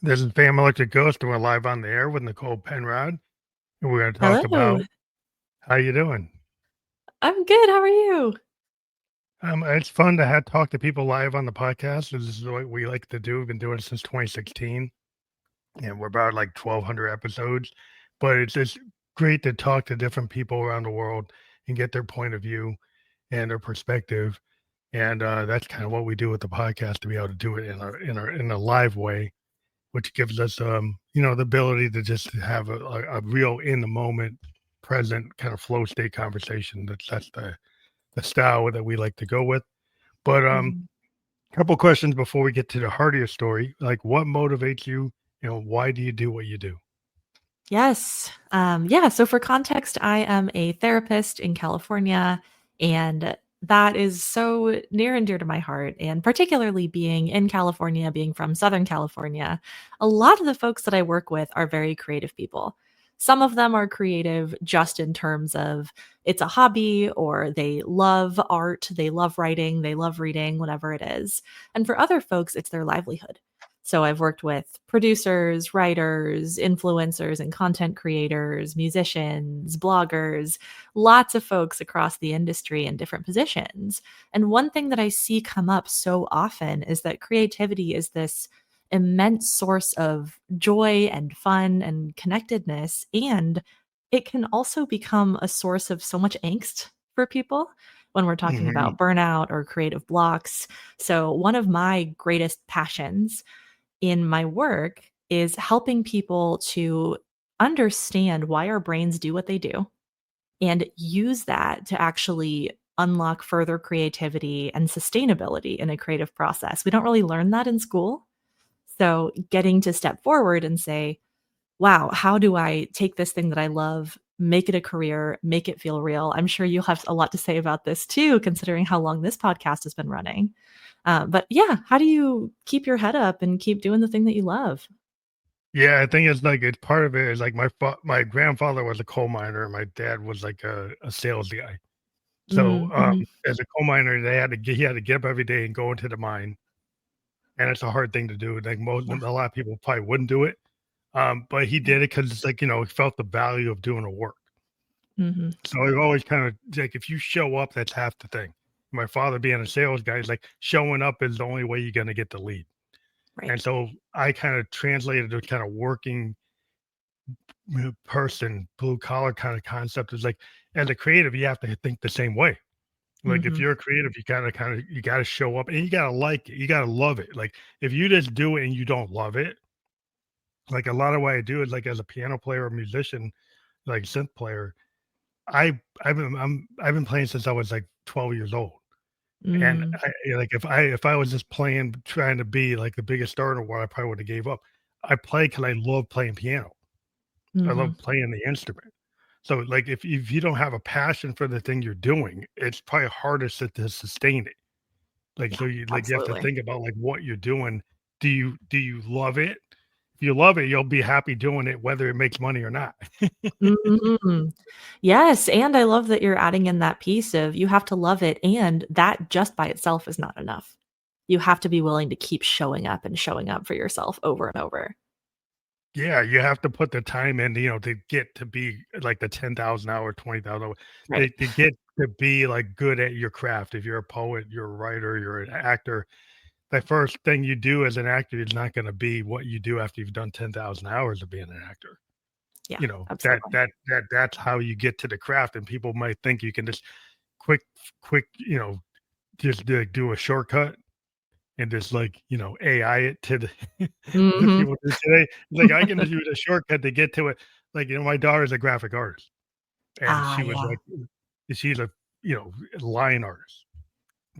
This is Fam Electric Ghost, and we're live on the air with Nicole Penrod, and we're going to talk Hello. about how you doing. I'm good. How are you? It's fun to talk to people live on the podcast. This is what we like to do. We've been doing it since 2016, and we're about like 1,200 episodes. But it's just great to talk to different people around the world and get their point of view and their perspective. And that's kind of what we do with the podcast, to be able to do it in a live way, which gives us the ability to just have a real in the moment present kind of flow state conversation. That's the style that we like to go with. But Mhm. a couple questions before we get to the heart of your story. Like, what motivates you? Why do you do what you do? Yes. Yeah. So, for context, I am a therapist in California, and that is so near and dear to my heart. And particularly being in California, being from Southern California, a lot of the folks that I work with are very creative people. Some of them are creative just in terms of it's a hobby or they love art, they love writing, they love reading, whatever it is. And for other folks, it's their livelihood. So I've worked with producers, writers, influencers, and content creators, musicians, bloggers, lots of folks across the industry in different positions. And one thing that I see come up so often is that creativity is this immense source of joy and fun and connectedness. And it can also become a source of so much angst for people when we're talking Hmm. about burnout or creative blocks. So, one of my greatest passions in my work is helping people to understand why our brains do what they do and use that to actually unlock further creativity and sustainability in a creative process. We don't really learn that in school. So, getting to step forward and say, wow, how do I take this thing that I love, make it a career, make it feel real? I'm sure you'll have a lot to say about this too, considering how long this podcast has been running. But yeah, how do you keep your head up and keep doing the thing that you love? Yeah, I think it's part of it is like my grandfather was a coal miner, and my dad was like a sales guy. So Mhm. as a coal miner, he had to get up every day and go into the mine, and it's a hard thing to do. Like Yeah. a lot of people probably wouldn't do it. But he did it because it's like, he felt the value of doing the work. Mhm. So I've always kind of like, if you show up, that's half the thing. My father being a sales guy is like, showing up is the only way you're going to get the lead. Right. And so I kind of translated the kind of working person, blue collar kind of concept is like, as a creative, you have to think the same way. Like if Mhm. you're a creative, you gotta show up and you gotta like it. You gotta love it. Like if you just do it and you don't love it, like a lot of what I do is like as a piano player or musician, like synth player, I've been playing since I was like 12 years old. And Mm. like if I was just playing trying to be like the biggest star in the world, I probably would have gave up. I play because I love playing piano. I love Mhm. playing the instrument. So like if you don't have a passion for the thing you're doing, it's probably harder to sustain it. Like Yeah, so you have to absolutely. think about like what you're doing. Do you love it? If you love it, you'll be happy doing it whether it makes money or not. Mhm. Yes, and I love that you're adding in that piece of you have to love it, and that just by itself is not enough. You have to be willing to keep showing up and showing up for yourself over and over. Yeah, you have to put the time in, to get to be like the 10,000 hour, 20,000 hour, Right. to get to be like good at your craft. If you're a poet, you're a writer, you're an actor, the first thing you do as an actor is not going to be what you do after you've done 10,000 hours of being an actor. Yeah, You know, absolutely. that's how you get to the craft. And people might think you can just quick, quick, just do a shortcut and just like, AI it to the the Mhm. people do today. Like I can just use a shortcut to get to it. Like, my daughter's a graphic artist and Ah, she was yeah. like, she's a, line artist.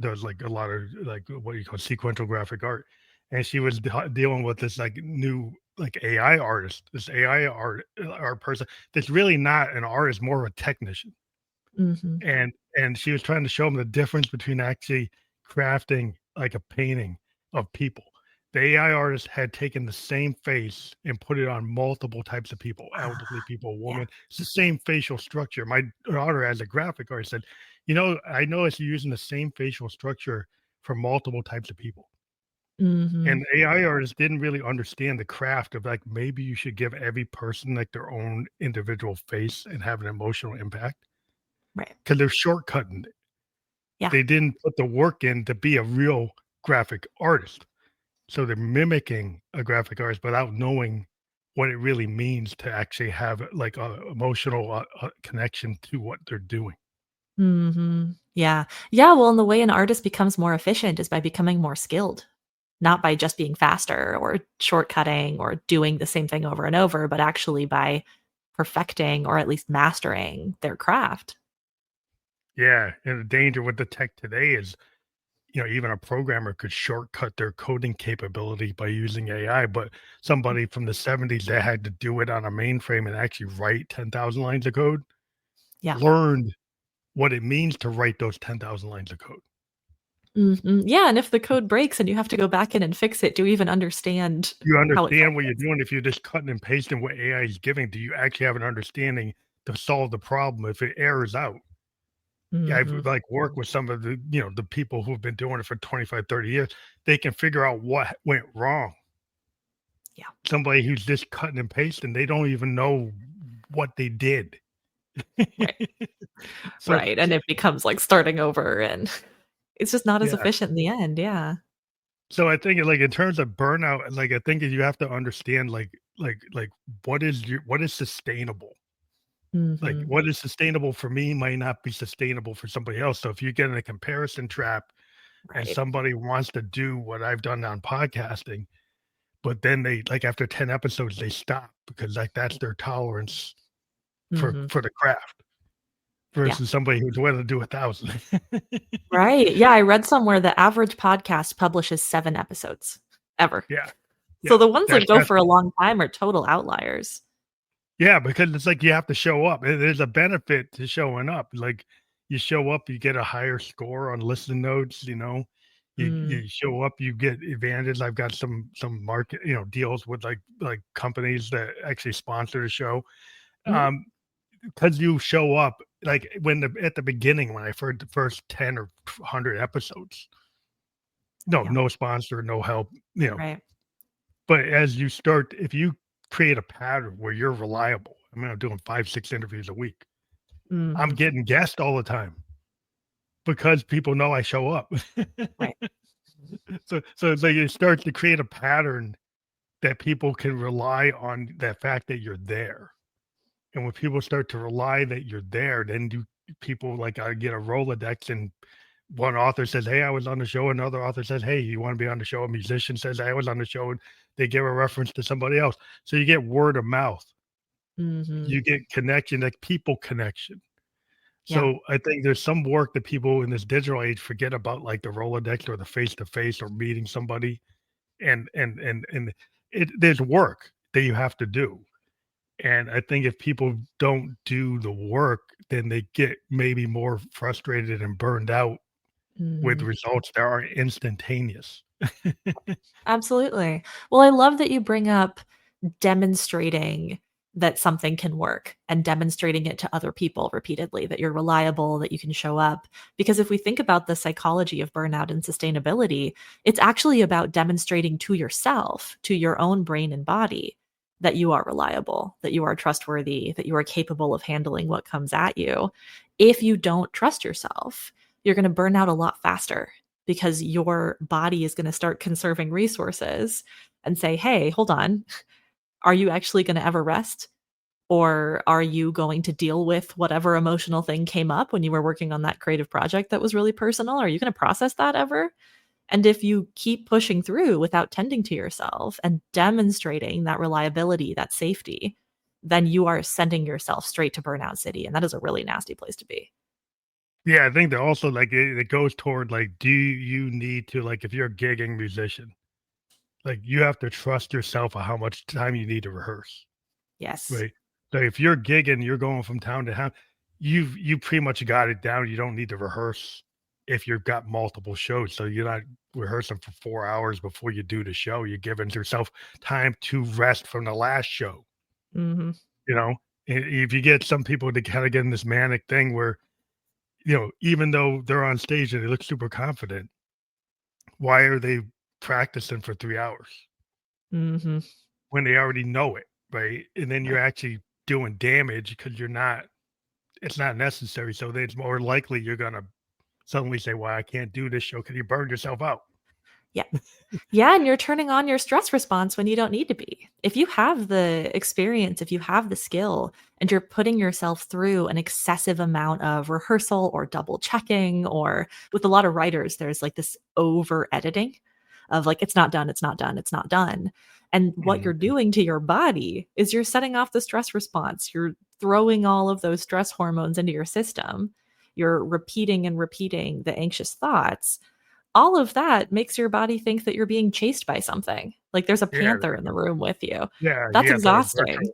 Does like a lot of like what you call sequential graphic art. And she was dealing with this like new like AI artist, this AI art person that's really not an artist, more of a technician. Mhm. And she was trying to show him the difference between actually crafting like a painting of people. The AI artist had taken the same face and put it on multiple types of people, elderly Ah, people, yeah. woman. It's the same facial structure. My daughter, as a graphic artist, said, I noticed you're using the same facial structure for multiple types of people. Mhm. And AI artists didn't really understand the craft of like maybe you should give every person like their own individual face and have an emotional impact Right. because they're shortcutting it. Yeah. They didn't put the work in to be a real graphic artist. So they're mimicking a graphic artist without knowing what it really means to actually have like a emotional connection to what they're doing. Mhm. Yeah. Yeah, well, and the way an artist becomes more efficient is by becoming more skilled, not by just being faster or shortcutting or doing the same thing over and over, but actually by perfecting or at least mastering their craft. Yeah, and the danger with the tech today is, even a programmer could shortcut their coding capability by using AI, but somebody from the 70s that had to do it on a mainframe and actually write 10,000 lines of code Yeah. learned what it means to write those 10,000 lines of code. Mhm. Yeah, and if the code breaks and you have to go back in and fix it, do you even understand You how it got understand what you're fixed? doing if you're just cutting and pasting what AI is giving. Do you actually have an understanding to solve the problem if it errors out? Yeah, I've Mhm. like worked with some of the people who've been doing it for 25, 30 years. They can figure out what went wrong. Yeah. Somebody who's just cutting and pasting, they don't even know what they did. Right. So, Right, and it becomes like starting over and it's just not as yeah. efficient in the end, yeah. So I think like in terms of burnout, like I think you have to understand like what is sustainable. Like Mhm. what is sustainable for me might not be sustainable for somebody else. So if you get in a comparison trap and Right. somebody wants to do what I've done on podcasting, but then they like after 10 episodes they stop because like that's their tolerance for Mhm. the craft Yeah. versus somebody who's willing to do 1,000. Right, yeah, I read somewhere the average podcast publishes 7 episodes ever. Yeah, So yeah, the ones that go that's for a long time are total outliers. yeah, because it's like you have to show up. There's a benefit to showing up. Like you show up, you get a higher score on listen notes. Mm. You show up, you get advantage. I've got some market deals with like companies that actually sponsor the show. Mhm. Um, because you show up like at the beginning when I heard the first 10 or 100 episodes. No, Yeah, no sponsor, no help. right. But as you start, if you create a pattern where you're reliable, I mean, I'm doing 5, 6 interviews a week. I'm Mhm. getting guests all the time because people know I show up. Right. So it's like it starts to create a pattern that people can rely on the fact that you're there. And when people start to rely that you're there, then people like I get a Rolodex and one author says, "Hey, I was on the show." Another author says, "Hey, you want to be on the show?" A musician says, "I was on the show," and they give a reference to somebody else. So you get word of mouth. Mhm. You get connection, like people connection. Yeah. So I think there's some work that people in this digital age forget about, like the Rolodex or the face to face or meeting somebody, and there's work that you have to do. And I think if people don't do the work, then they get maybe more frustrated and burned out with Mhm. results that are instantaneous. Absolutely. Well, I love that you bring up demonstrating that something can work and demonstrating it to other people repeatedly, that you're reliable, that you can show up. Because if we think about the psychology of burnout and sustainability, it's actually about demonstrating to yourself, to your own brain and body, that you are reliable, that you are trustworthy, that you are capable of handling what comes at you. If you don't trust yourself, you're going to burn out a lot faster because your body is going to start conserving resources and say, hey, hold on, are you actually going to ever rest? Or are you going to deal with whatever emotional thing came up when you were working on that creative project that was really personal? Are you going to process that ever? And if you keep pushing through without tending to yourself and demonstrating that reliability, that safety, then you are sending yourself straight to burnout city. And that is a really nasty place to be. Yeah, I think that also like it goes toward like, do you need to like if you're a gigging musician, like you have to trust yourself on how much time you need to rehearse. Yes. Right. So if you're gigging, you're going from town to town, you pretty much got it down. You don't need to rehearse if you've got multiple shows. So you're not rehearsing for 4 hours before you do the show. You're giving yourself time to rest from the last show. Hmm. You know, if you get some people to kind of get in this manic thing where, even though they're on stage and they look super confident, why are they practicing for 3 hours Mhm. when they already know it, right? And then you're Right. actually doing damage because it's not necessary. So then it's more likely you're going to suddenly say, well, I can't do this show because you burned yourself out. Yeah. Yeah, and you're turning on your stress response when you don't need to be. If you have the experience, if you have the skill, and you're putting yourself through an excessive amount of rehearsal or double checking, or with a lot of writers, there's like this over editing of like, it's not done, it's not done, it's not done. And what you're Mhm. doing to your body is you're setting off the stress response. You're throwing all of those stress hormones into your system. You're repeating and repeating the anxious thoughts. All of that makes your body think that you're being chased by something. Like there's a Yeah. panther in the room with you. Yeah. That's You have a exhausting.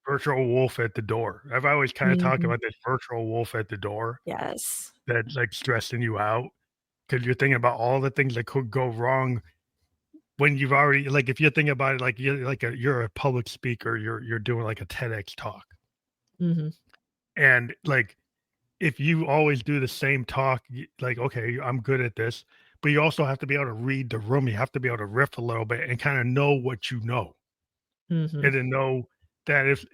virtual wolf at the door. I've always kind of talked Mhm. about this virtual wolf at the door Yes. that's like stressing you out because you're thinking about all the things that could go wrong when you've already like if you're thinking about it like you're a public speaker, you're doing like a TEDx talk. Mhm. And like if you always do the same talk, like okay, I'm good at this, but you also have to be able to read the room. You have to be able to riff a little bit and kind of know what you know, Mhm. and to know that if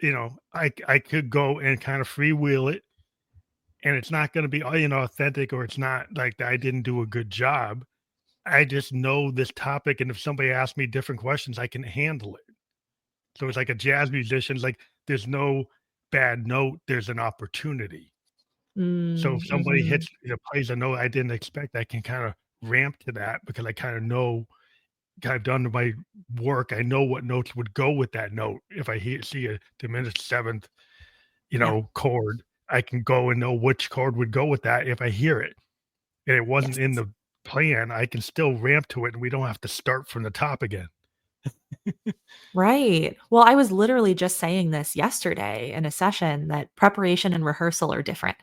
I could go and kind of freewheel it, and it's not going to be authentic, or it's not like I didn't do a good job. I just know this topic, and if somebody asks me different questions, I can handle it. So it's like a jazz musician, like there's no bad note, there's an opportunity. So Mm, if somebody mhm. plays a note I didn't expect, I can kind of ramp to that because I kind of know, I've done my work. I know what notes would go with that note. If I see a diminished seventh, Yeah. chord, I can go and know which chord would go with that if I hear it. And it wasn't Yes. in the plan, I can still ramp to it and we don't have to start from the top again. Right. Well, I was literally just saying this yesterday in a session that preparation and rehearsal are different.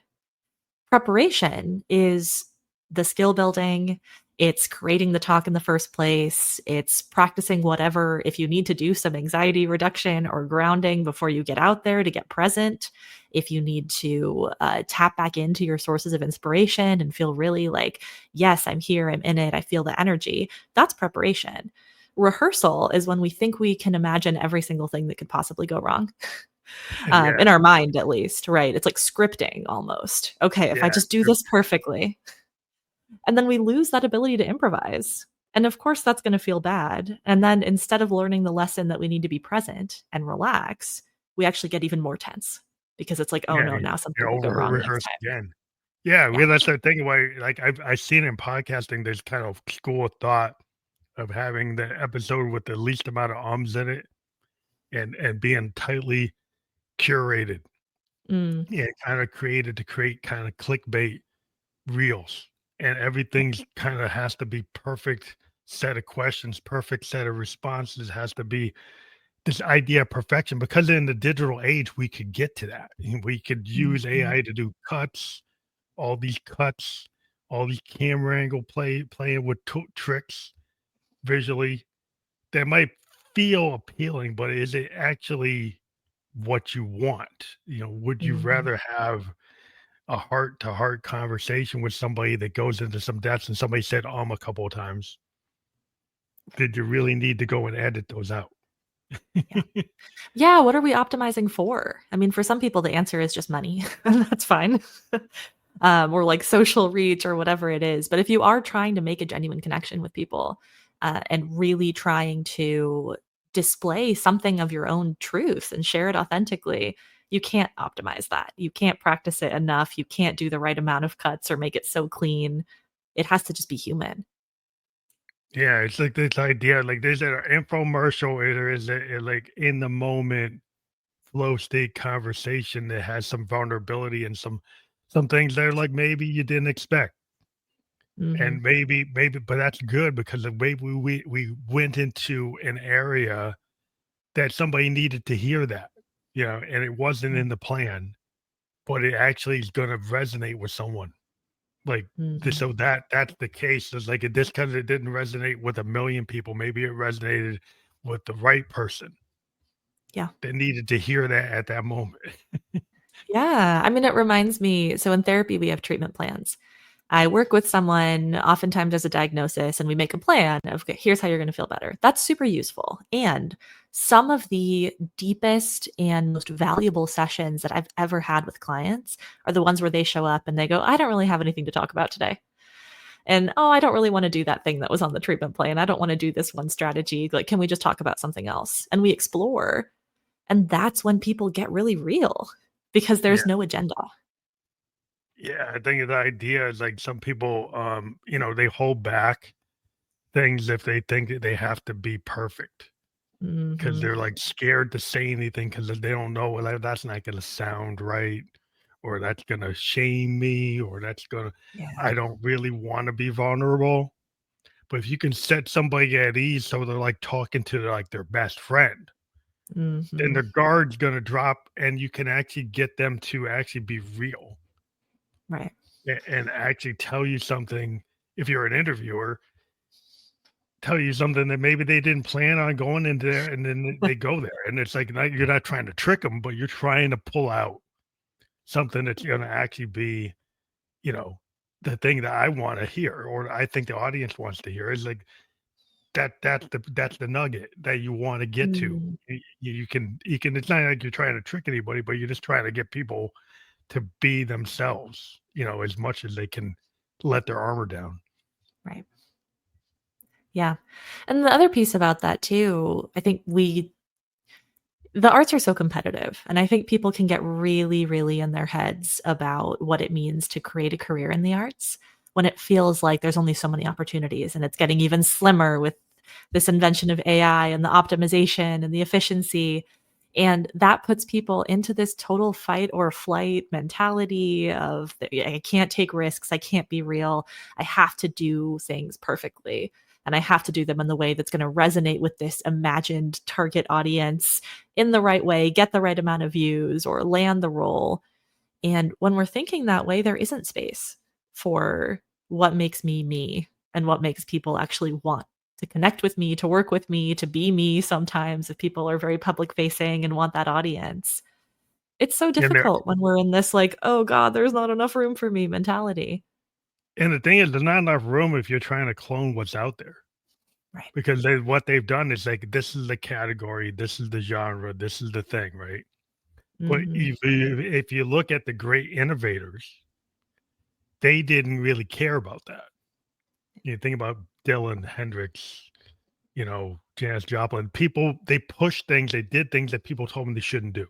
Preparation is the skill building, it's creating the talk in the first place, it's practicing whatever if you need to do some anxiety reduction or grounding before you get out there to get present, if you need to tap back into your sources of inspiration and feel really like, yes, I'm here, I'm in it, I feel the energy, that's preparation. Rehearsal is when we think we can imagine every single thing that could possibly go wrong. Yeah, In our mind at least, right? It's like scripting almost. Okay, if I yeah, just do this perfectly, and then we lose that ability to improvise. And of course, that's going to feel bad. And then instead of learning the lesson that we need to be present and relax, we actually get even more tense because it's like, oh yeah, no, now you something could go over wrong next rehearse time. again. Yeah, Yeah. we that's the thing where, like, I've seen in podcasting, there's kind of school of thought of having the episode with the least amount of ums in it, and being tightly curated Mm, and kinda created to create kinda clickbait reels, and yeah. everything's kinda has to be perfect set of questions, perfect set of responses, has to be this idea of perfection, because in the digital age, we could get to that. We could use Mhm. AI to do cuts, all these camera angle playing with tricks visually that might feel appealing, but is it actually what you want? Would you Mhm. rather have a heart to heart conversation with somebody that goes into some depths and somebody said a couple of times? Did you really need to go and edit those out? Yeah. Yeah, what are we optimizing for? I mean, for some people, the answer is just money, and that's fine. Or like social reach or whatever it is. But if you are trying to make a genuine connection with people and really trying to display something of your own truth and share it authentically, you can't optimize that. You can't practice it enough. You can't do the right amount of cuts or make it so clean. It has to just be human. Yeah, it's like this idea, like there's an infomercial, or there is like in the moment flow state conversation that has some vulnerability and some things that are like maybe you didn't expect. Hmm. And maybe, but that's good because the way we went into an area that somebody needed to hear that, and it wasn't in the plan, but it actually is gonna resonate with someone. Like, Hmm. so that's the case. It's like this because it didn't resonate with 1,000,000 people, maybe it resonated with the right person Yeah. that needed to hear that at that moment. Yeah. I mean, it reminds me so in therapy, we have treatment plans. I work with someone, oftentimes as a diagnosis, and we make a plan of, okay, here's how you're going to feel better. That's super useful. And some of the deepest and most valuable sessions that I've ever had with clients are the ones where they show up and they go, I don't really have anything to talk about today. And oh, I don't really want to do that thing that was on the treatment plan. I don't want to do this one strategy. Like, can we just talk about something else? And we explore. And that's when people get really real because Yeah. there's no agenda. Yeah, I think the idea is like some people, they hold back things if they think that they have to be perfect because Hmm. they're like scared to say anything because they don't know, well, that's not going to sound right, or that's going to shame me, or Yeah. I don't really want to be vulnerable. But if you can set somebody at ease so they're like talking to like their best friend, then Hmm. the guard's going to drop and you can actually get them to actually be real Right. and actually tell you something. If you're an interviewer, tell you something that maybe they didn't plan on going into there, and then they go there, and it's like you're not trying to trick them, but you're trying to pull out something that's going to actually be, you know, the thing that I want to hear, or I think the audience wants to hear. Is like that's the nugget that you want to get to. Mm, You can. It's not like you're trying to trick anybody, but you're just trying to get people to be themselves, as much as they can let their armor down. right. Yeah. And the other piece about that too, I think the arts are so competitive. And I think people can get really, really in their heads about what it means to create a career in the arts when it feels like there's only so many opportunities and it's getting even slimmer with this invention of AI and the optimization and the efficiency. And that puts people into this total fight or flight mentality of I can't take risks, I can't be real, I have to do things perfectly. And I have to do them in the way that's going to resonate with this imagined target audience in the right way, get the right amount of views, or land the role. And when we're thinking that way, there isn't space for what makes me me and what makes people actually want to connect with me, to work with me, to be me sometimes if people are very public facing and want that audience. It's so And there, difficult when we're in this like, oh God, there's not enough room for me mentality. and the thing is, there's not enough room if you're trying to clone what's out there. Right. Because what they've done is like, this is the category, this is the genre, this is the thing, right? But Hmm. if you look at the great innovators, they didn't really care about that. You think about Dylan, Hendrix, Janis Joplin. People, they pushed things, they did things that people told them they shouldn't do,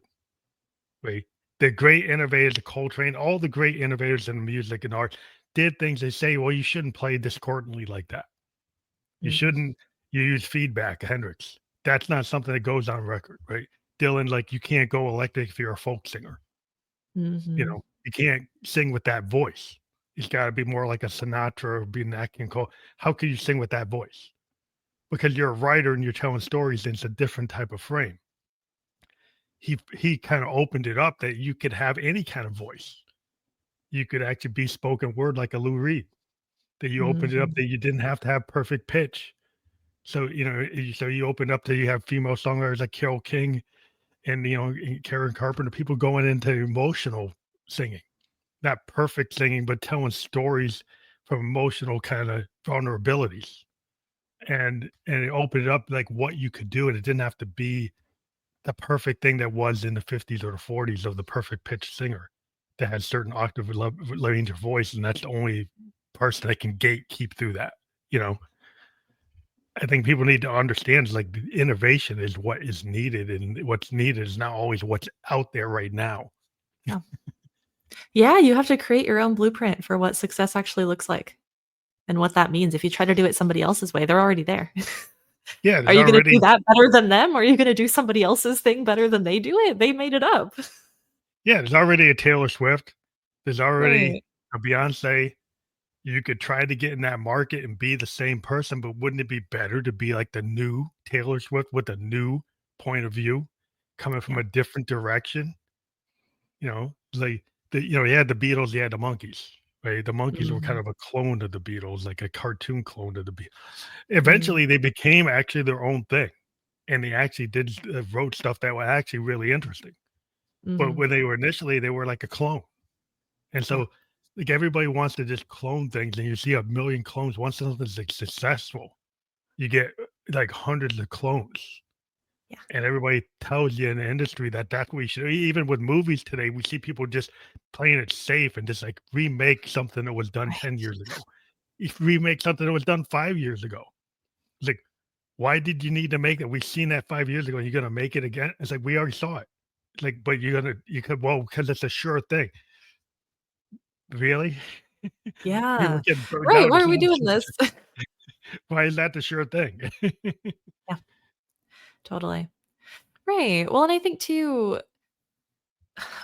right? The great innovators, the Coltrane, all the great innovators in music and art did things they say, well, you shouldn't play discordantly like that. You Hmm. shouldn't you use feedback, Hendrix. That's not something that goes on record, right? Dylan, like you can't go electric if you're a folk singer. Hmm. You can't sing with that voice. It's got to be more like a Sinatra or be Nat King Cole. How can you sing with that voice? Because you're a writer and you're telling stories, and it's a different type of frame. He kind of opened it up that you could have any kind of voice. You could actually be spoken word like a Lou Reed. That you opened it up Hmm. that you didn't have to have perfect pitch. So, so you open up to you have female songwriters like Carole King and, Karen Carpenter, people going into emotional singing, not perfect singing, but telling stories from emotional kind of vulnerabilities. And it opened it up like what you could do. And it didn't have to be the perfect thing that was in the 50s or the 40s of the perfect pitch singer that has certain octave range of voice. And that's the only person that can gatekeep through that, you know. I think people need to understand like the innovation is what is needed, and what's needed is not always what's out there right now. Yeah. Yeah, you have to create your own blueprint for what success actually looks like and what that means. If you try to do it somebody else's way, they're already there. Yeah, Are there's you gonna do already that better than them? Or are you gonna do somebody else's thing better than they do it? They made it up. yeah, there's already a Taylor Swift. There's already Right. a Beyonce. You could try to get in that market and be the same person, but wouldn't it be better to be like the new Taylor Swift with a new point of view, coming from Yeah. a different direction? Like you had the Beatles, you had the Monkees, right? The Monkees were kind Mhm. of a clone of the Beatles, like a cartoon clone of the Beatles. Mhm. Eventually, they became actually their own thing, and they actually wrote stuff that were actually really interesting. But Mhm. when they were initially, they were like a clone, and Yeah. so Like everybody wants to just clone things, and you see a million clones. Once something's like successful, you get like hundreds of clones. Yeah. And everybody tells you in the industry that that's what you should. Even with movies today, we see people just playing it safe and just like remake something that was done 10 Right. years ago. If remake something that was done 5 years ago. It's like, why did you need to make it? We've seen that 5 years ago. You're gonna make it again. It's like we already saw it. It's like, but you could because it's a sure thing. Really? People Yeah. get burned Right. out. Why It's are we not doing sure. this? Why is that the sure thing? Yeah, totally. Right. Well, and I think too,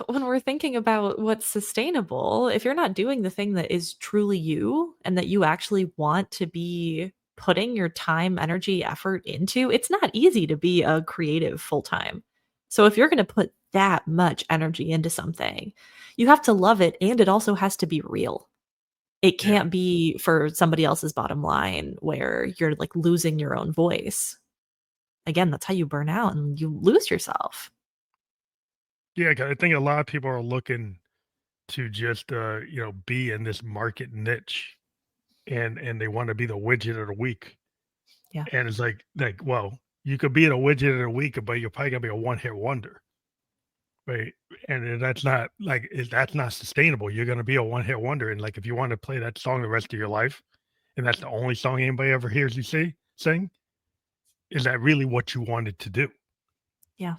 when we're thinking about what's sustainable, if you're not doing the thing that is truly you and that you actually want to be putting your time, energy, effort into, it's not easy to be a creative full time. So if you're going to put that much energy into something, you have to love it and it also has to be real. It Yeah. can't be for somebody else's bottom line where you're like losing your own voice. Again, that's how you burn out and you lose yourself. Yeah. 'Cause I think a lot of people are looking to just be in this market niche, and they want to be the widget of the week. Yeah. And it's like, well, you could be the widget of the week, but you're probably gonna be a one-hit wonder, right? And then that's not sustainable. You're gonna be a one-hit wonder. And like if you want to play that song the rest of your life, and that's the only song anybody ever hears you sing, is that really what you wanted to do? Yeah.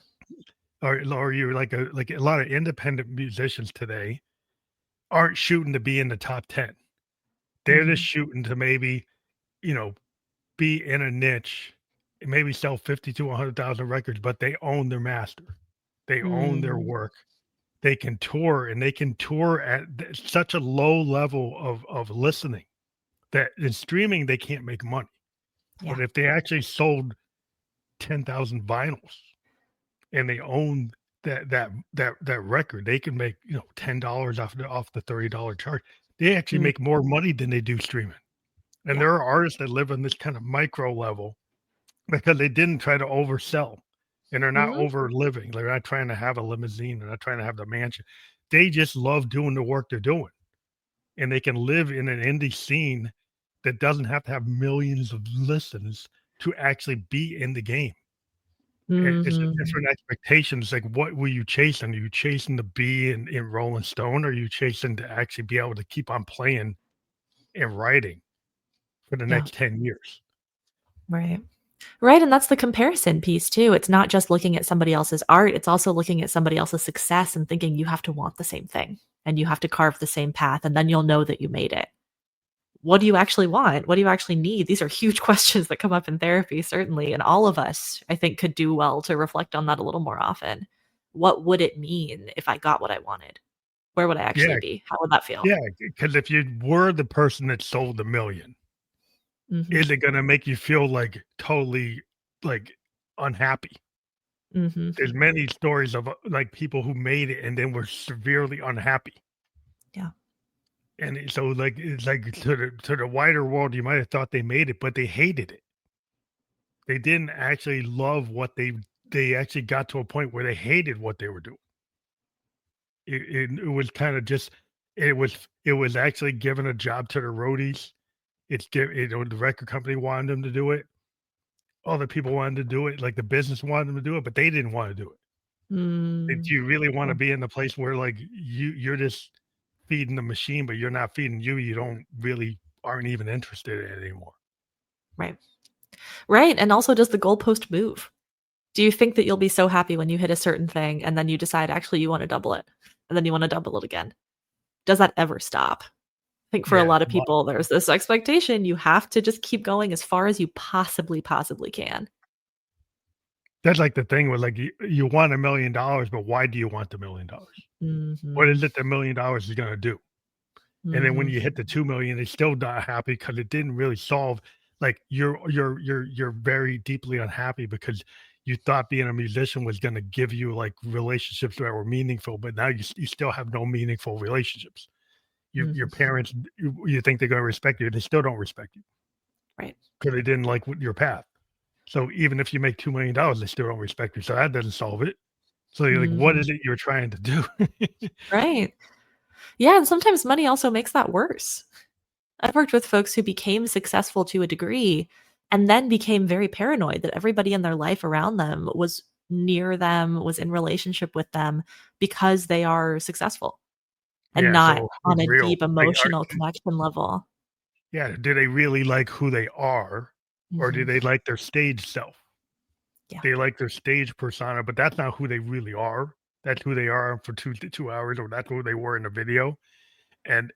Or you're like a lot of independent musicians today aren't shooting to be in the top 10. They're just Mhm. shooting to maybe, you know, be in a niche and maybe sell 50 to 100,000 records, but they own their master. They own their Mm. work. They can tour, and they can tour at such a low level of listening that in streaming they can't make money. Yeah. But if they actually sold 10,000 vinyls and they own that record, they can make, $10 off the $30 charge. They actually Mm. make more money than they do streaming. And Yeah. there are artists that live on this kind of micro level because they didn't try to oversell, and they're not Mhm. over living. They're not trying to have a limousine. They're not trying to have the mansion. They just love doing the work they're doing, and they can live in an indie scene that doesn't have to have millions of listens to actually be in the game. It's a Mhm. different expectation. It's like, what were you chasing? Are you chasing to be in Rolling Stone? Or are you chasing to actually be able to keep on playing and writing for the Yeah. next 10 years? Right. Right, and that's the comparison piece too. It's not just looking at somebody else's art, it's also looking at somebody else's success and thinking you have to want the same thing and you have to carve the same path and then you'll know that you made it. What do you actually want? What do you actually need? These are huge questions that come up in therapy, certainly. And all of us, I think, could do well to reflect on that a little more often. What would it mean if I got what I wanted? Where would I actually Yeah, be? How would that feel? yeah, because if you were the person that sold the million, Mhm. is it gonna make you feel, like, totally, like, unhappy? Mhm. There's many stories of, like, people who made it and then were severely unhappy, Yeah. and so, like, it's like to the wider world, you might have thought they made it, but they hated it. They didn't actually love what they actually got to a point where they hated what they were doing. It was kinda just it was actually giving a job to the roadies. The record company wanted them to do it. Other people wanted to do it, like, the business wanted them to do it, but they didn't wanna do it. Like, Mm. do you really wanna Yeah. be in a place where, like, you're just feeding the machine, but you're not feeding you, you don't really aren't even interested in it anymore? Right. Right, and also does the goalpost move? Do you think that you'll be so happy when you hit a certain thing and then you decide actually you wanna double it, and then you wanna double it again? Does that ever stop? I think for a Yeah, lot of people, there's this expectation you have to just keep going as far as you possibly can. that's like the thing with, like, you want $1,000,000, but why do you want the $1,000,000? What is Mhm. it the $1,000,000 is gonna do? And then when Mhm. you hit the 2,000,000, they still not happy because it didn't really solve like, you're very deeply unhappy because you thought being a musician was gonna give you, like, relationships that were meaningful, but now you still have no meaningful relationships. Your Mhm. parents, you think they're gonna respect you, they still don't respect you Right. because they didn't like your path. So even if you make $2,000,000, they still don't respect you, so that doesn't solve it. So you're like, "What Mhm. is it you're trying to do?" Right. Yeah, and sometimes money also makes that worse. I've worked with folks who became successful to a degree and then became very paranoid that everybody in their life around them was near them, was in relationship with them because they are successful and Yeah, not so on who's a real? deep Like, emotional connection level. yeah, do they really like who they are, or do Mhm. they like their stage self? Yeah. They like their stage persona, but that's not who they really are. That's who they are for 2 hours, or that's who they were in the video. And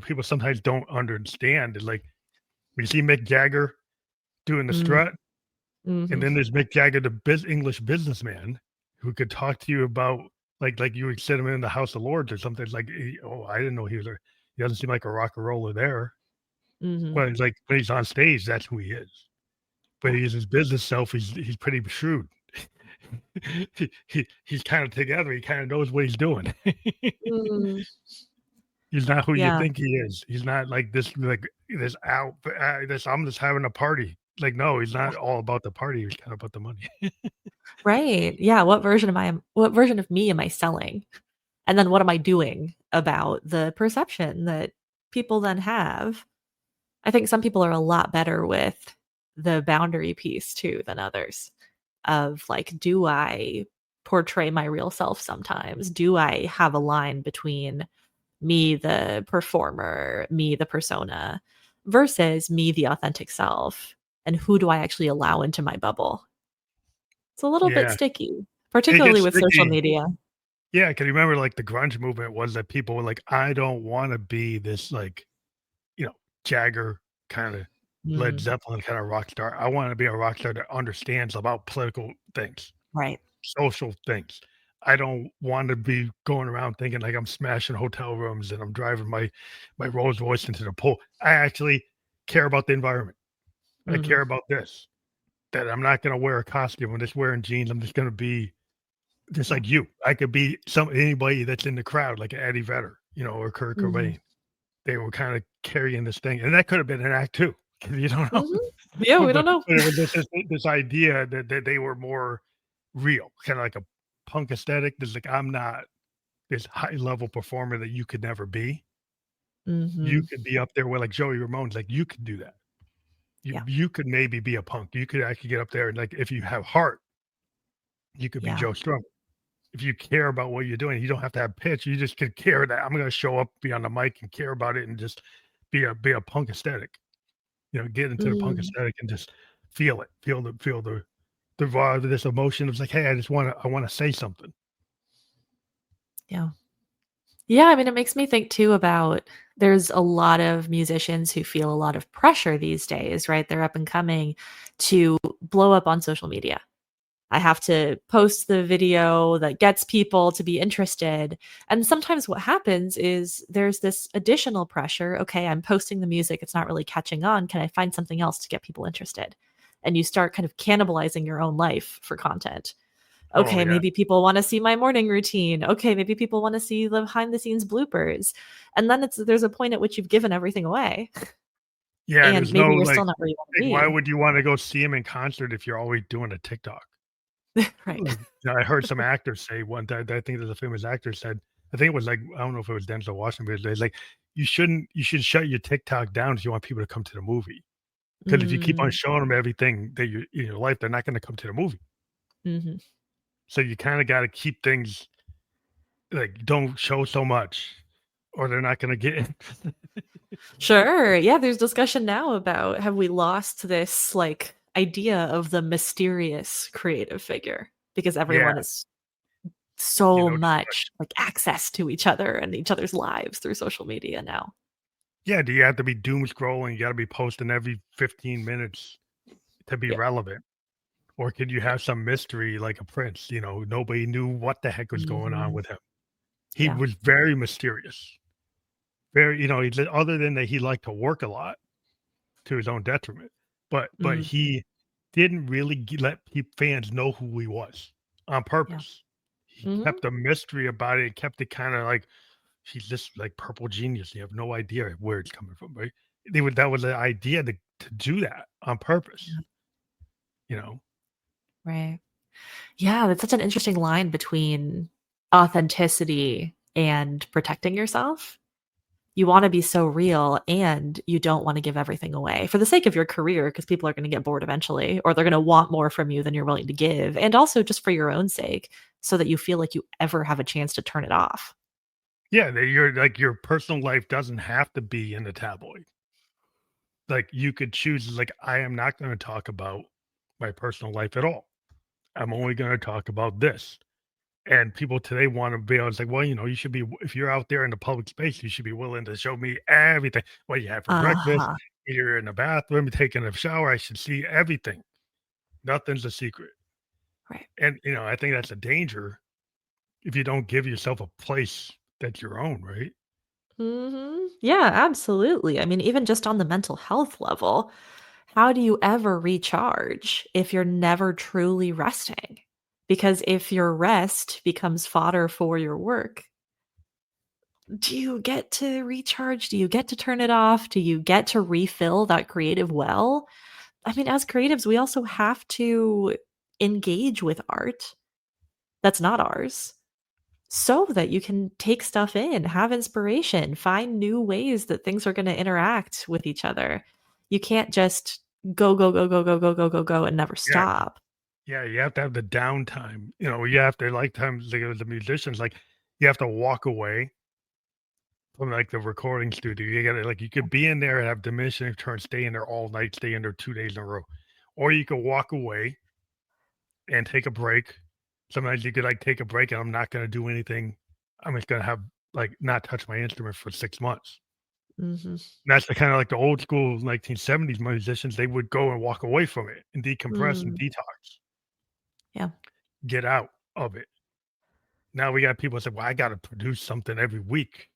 people sometimes don't understand. Like when you see Mick Jagger doing the Mm, strut, and mhm, then there's Mick Jagger, the English businessman, who could talk to you about like you would sit him in the House of Lords or something. It's like, oh, I didn't know he was a. He doesn't seem like a rock and roller there. mhm. But it's like when he's on stage, that's who he is. But Yeah. he's his business self. He's pretty shrewd. He's kind of together. He kind of knows what he's doing. Mm, He's not who you yeah. think he is. He's not like this out. This I'm just having a party. Like no, he's not all about the party. He's kind of about the money. Right. Yeah, what version of me am I selling? And then what am I doing about the perception that people then have? I think some people are a lot better with the boundary piece too than others of like, do I portray my real self sometimes? Do I have a line between me, the performer, me, the persona, versus me, the authentic self? And who do I actually allow into my bubble? It's a little bit Yeah, sticky, it particularly gets with social sticky. media. Yeah, can you remember like the grunge movement was that people were like, I don't want to be this like you know Jagger kind of Led Mm, Zeppelin kind of rock star. I want to be a rock star that understands about political things, right. social things. I don't want to be going around thinking like I'm smashing hotel rooms and I'm driving my Rolls Royce into the pool. I actually care about the environment. I Mhm. care about this. That I'm not going to wear a costume. I'm just wearing jeans. I'm just going to be just Yeah. like you. I could be anybody that's in the crowd, like Eddie Vedder, or Kurt Mhm. Cobain. They were kind of carrying this thing, and that could have been an act too. You don't know, Mhm. Yeah, we don't know. but it was this idea that they were more real, kind of like a punk aesthetic. There's like I'm not this high level performer that you could never be. You Mhm. could be up there with like Joey Ramone's, like you could do that. You Yeah. you could maybe be a punk. You could actually get up there and like if you have heart, you could be Yeah. Joe Strummer. If you care about what you're doing, you don't have to have pitch. You just could care that I'm going to show up, be on the mic, and care about it, and just be a punk aesthetic. Get into the punk Mm. aesthetic and just feel the raw this emotion. It's like, hey, I want to say something. Yeah. Yeah, I mean, it makes me think too about there's a lot of musicians who feel a lot of pressure these days, right? They're up and coming to blow up on social media. I have to post the video that gets people to be interested. And sometimes what happens is there's this additional pressure. Okay, I'm posting the music, it's not really catching on. Can I find something else to get people interested? And you start kind of cannibalizing your own life for content. Oh Okay, yeah, maybe people want to see my morning routine. Okay, maybe people want to see the behind the scenes bloopers. And then there's a point at which you've given everything away yeah. and There's no maybe you're like, still not where you want to why be. would you want to go see him in concert if you're always doing a TikTok? Right. Like, I heard some actors say one time. I think there's a famous actor said. I think it was like I don't know if it was Denzel Washington, but it's like you should shut your TikTok down if you want people to come to the movie. Because if you keep on Mm, showing them everything that you in your life, they're not going to come to the movie. mhm. So you kind of got to keep things like don't show so much, or they're not going to get it. Sure. Yeah, there's discussion now about have we lost this like idea of the mysterious creative figure because Yeah, everyone is so just much like access to each other and each other's lives through social media now. yeah. Do you have to be doom scrolling? You got to be posting every 15 minutes to be Yeah. relevant, or could you have some mystery like a Prince? Nobody knew what the heck was going on Mhm. with him. He Yeah. was very mysterious. Very, other than that, he liked to work a lot to his own detriment. But Mm. he didn't really let fans know who he was on Yeah. purpose. He Mhm. kept a mystery about it. Kept it kind of like he's this like purple genius. You have no idea where it's coming from, right? That was the idea to do that on purpose. Yeah. You know, Right. Yeah, that's such an interesting line between authenticity and protecting yourself. You want to be so real and you don't want to give everything away for the sake of your career because people are going to get bored eventually or they're going to want more from you than you're willing to give. And also just for your own sake so that you feel like you ever have a chance to turn it off. Yeah, that your like your personal life doesn't have to be in the tabloid. Like you could choose like I am not going to talk about my personal life at all. I'm only going to talk about this. And people today want to be able to say, well, you should be if you're out there in the public space, you should be willing to show me everything. What you have for breakfast, Uh-huh. you're in the bathroom, taking a shower. I should see everything. Nothing's a secret. Right. And I think that's a danger if you don't give yourself a place that's your own, right? Yeah, absolutely. I mean, even just on the mental health level, how do you ever recharge if you're never truly resting? Because if your rest becomes fodder for your work, do you get to recharge? Do you get to turn it off? Do you get to refill that creative well? I mean, as creatives, we also have to engage with art that's not ours so that you can take stuff in, have inspiration, find new ways that things are going to interact with each other. You can't just go, go, go, go, go, go, go, go, go, and never Yeah. stop. Yeah. You have to have the downtime. You have to like times like the musicians, like you have to walk away from like the recording studio. You gotta like you could be in there and have diminishing returns, stay in there all night, stay in there 2 days in a row. Or you could walk away and take a break. Sometimes you could like take a break and I'm not gonna do anything. I'm just gonna have like not touch my instrument for 6 months. Mhm. And that's the kind of like the old school 1970s musicians, they would go and walk away from it and decompress and Mm, detox, yeah. get out of it. Now we got people say, well, I gotta produce something every week.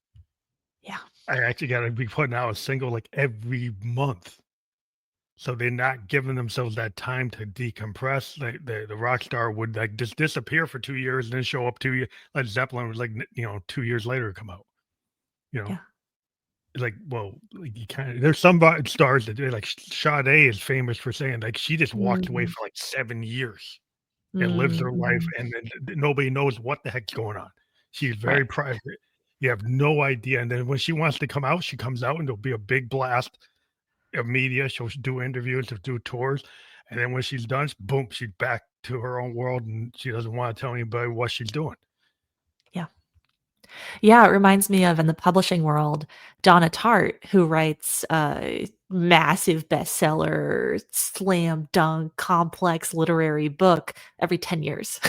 Yeah. I actually gotta be putting out a single like every month. So they're not giving themselves that time to decompress. The rock star would like just disappear for 2 years and then show up 2 years. Led Zeppelin was like 2 years later come out. You know, Yeah. like well, like you kind of there's some stars that do like Sade is famous for saying like she just walked away Mhm. for like 7 years and lives her life Mhm. and then nobody knows what the heck's going on. She's Right. very private. You have no idea. And then when she wants to come out, she comes out and there'll be a big blast of media. She'll do interviews, she'll do tours, and then when she's done, boom, she's back to her own world, and she doesn't want to tell anybody what she's doing. Yeah. Yeah, it reminds me of in the publishing world, Donna Tartt, who writes a massive bestseller, slam dunk, complex literary book every 10 years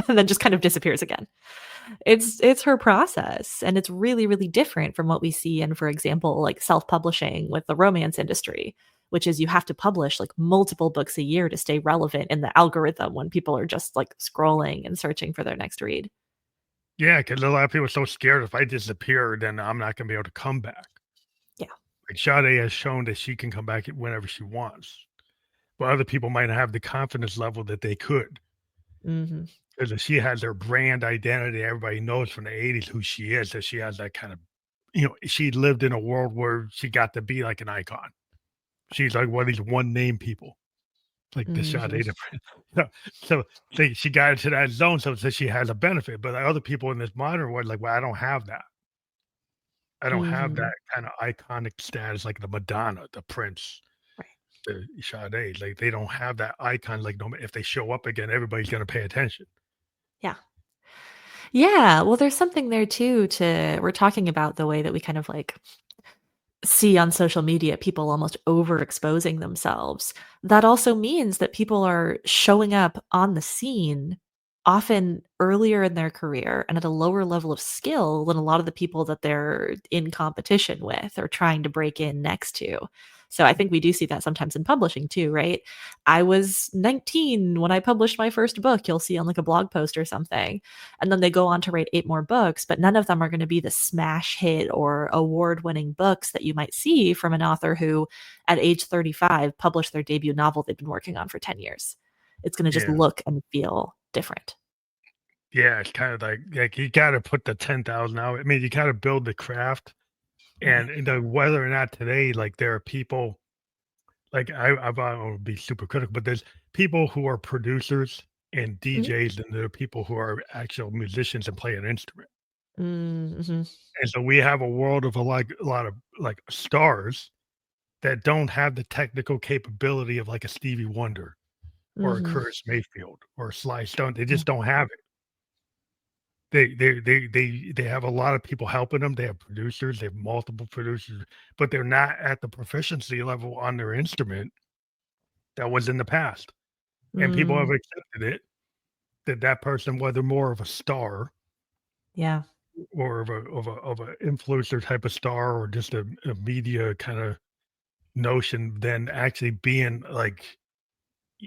and then just kind of disappears again. It's her process and it's really really different from what we see in for example like self-publishing with the romance industry, which is you have to publish like multiple books a year to stay relevant in the algorithm when people are just like scrolling and searching for their next read. Yeah, because a lot of people are so scared if I disappear, then I'm not going to be able to come back. Yeah. Like Sade has shown that she can come back whenever she wants, but other people might not have the confidence level that they could. Mhm. Because she has her brand identity, everybody knows from the '80s who she is. That she has that kind of, she lived in a world where she got to be like an icon. She's like one of these one name people. Like the Mhm. Sade different. So she got into that zone, so she has a benefit, but other people in this modern world, like, well, I don't have that. I don't have Mhm. that kind of iconic status like the Madonna, the Prince, Right. the Sade. Like they don't have that icon. Like no, if they show up again, everybody's gonna pay attention. Yeah. Yeah, well there's something there too to we're talking about the way that we kind of like see on social media people almost overexposing themselves. That also means that people are showing up on the scene often earlier in their career and at a lower level of skill than a lot of the people that they're in competition with or trying to break in next to. So I think we do see that sometimes in publishing too, right? I was 19 when I published my first book, you'll see on like a blog post or something. And then they go on to write 8 more books, but none of them are going to be the smash hit or award-winning books that you might see from an author who at age 35 published their debut novel they've been working on for 10 years. It's going to just Yeah. look and feel different. Yeah, it's kind of like you got to put the 10,000 out. I mean, you got to build the craft, Right. and whether or not today, like there are people like I don't want to be super critical, but there's people who are producers and Mhm. DJs, and there are people who are actual musicians and play an instrument. Mm-hmm. And so we have a world of a lot of like stars that don't have the technical capability of like a Stevie Wonder or a Mm-hmm. Curtis Mayfield or a Sly Stone. They Yeah. just don't have it. They have a lot of people helping them. They have producers, they have multiple producers, but they're not at the proficiency level on their instrument that was in the past. And people have Mm, accepted it that that person, whether more of a star yeah. or of a influencer type of star or just a media kind of notion, than actually being like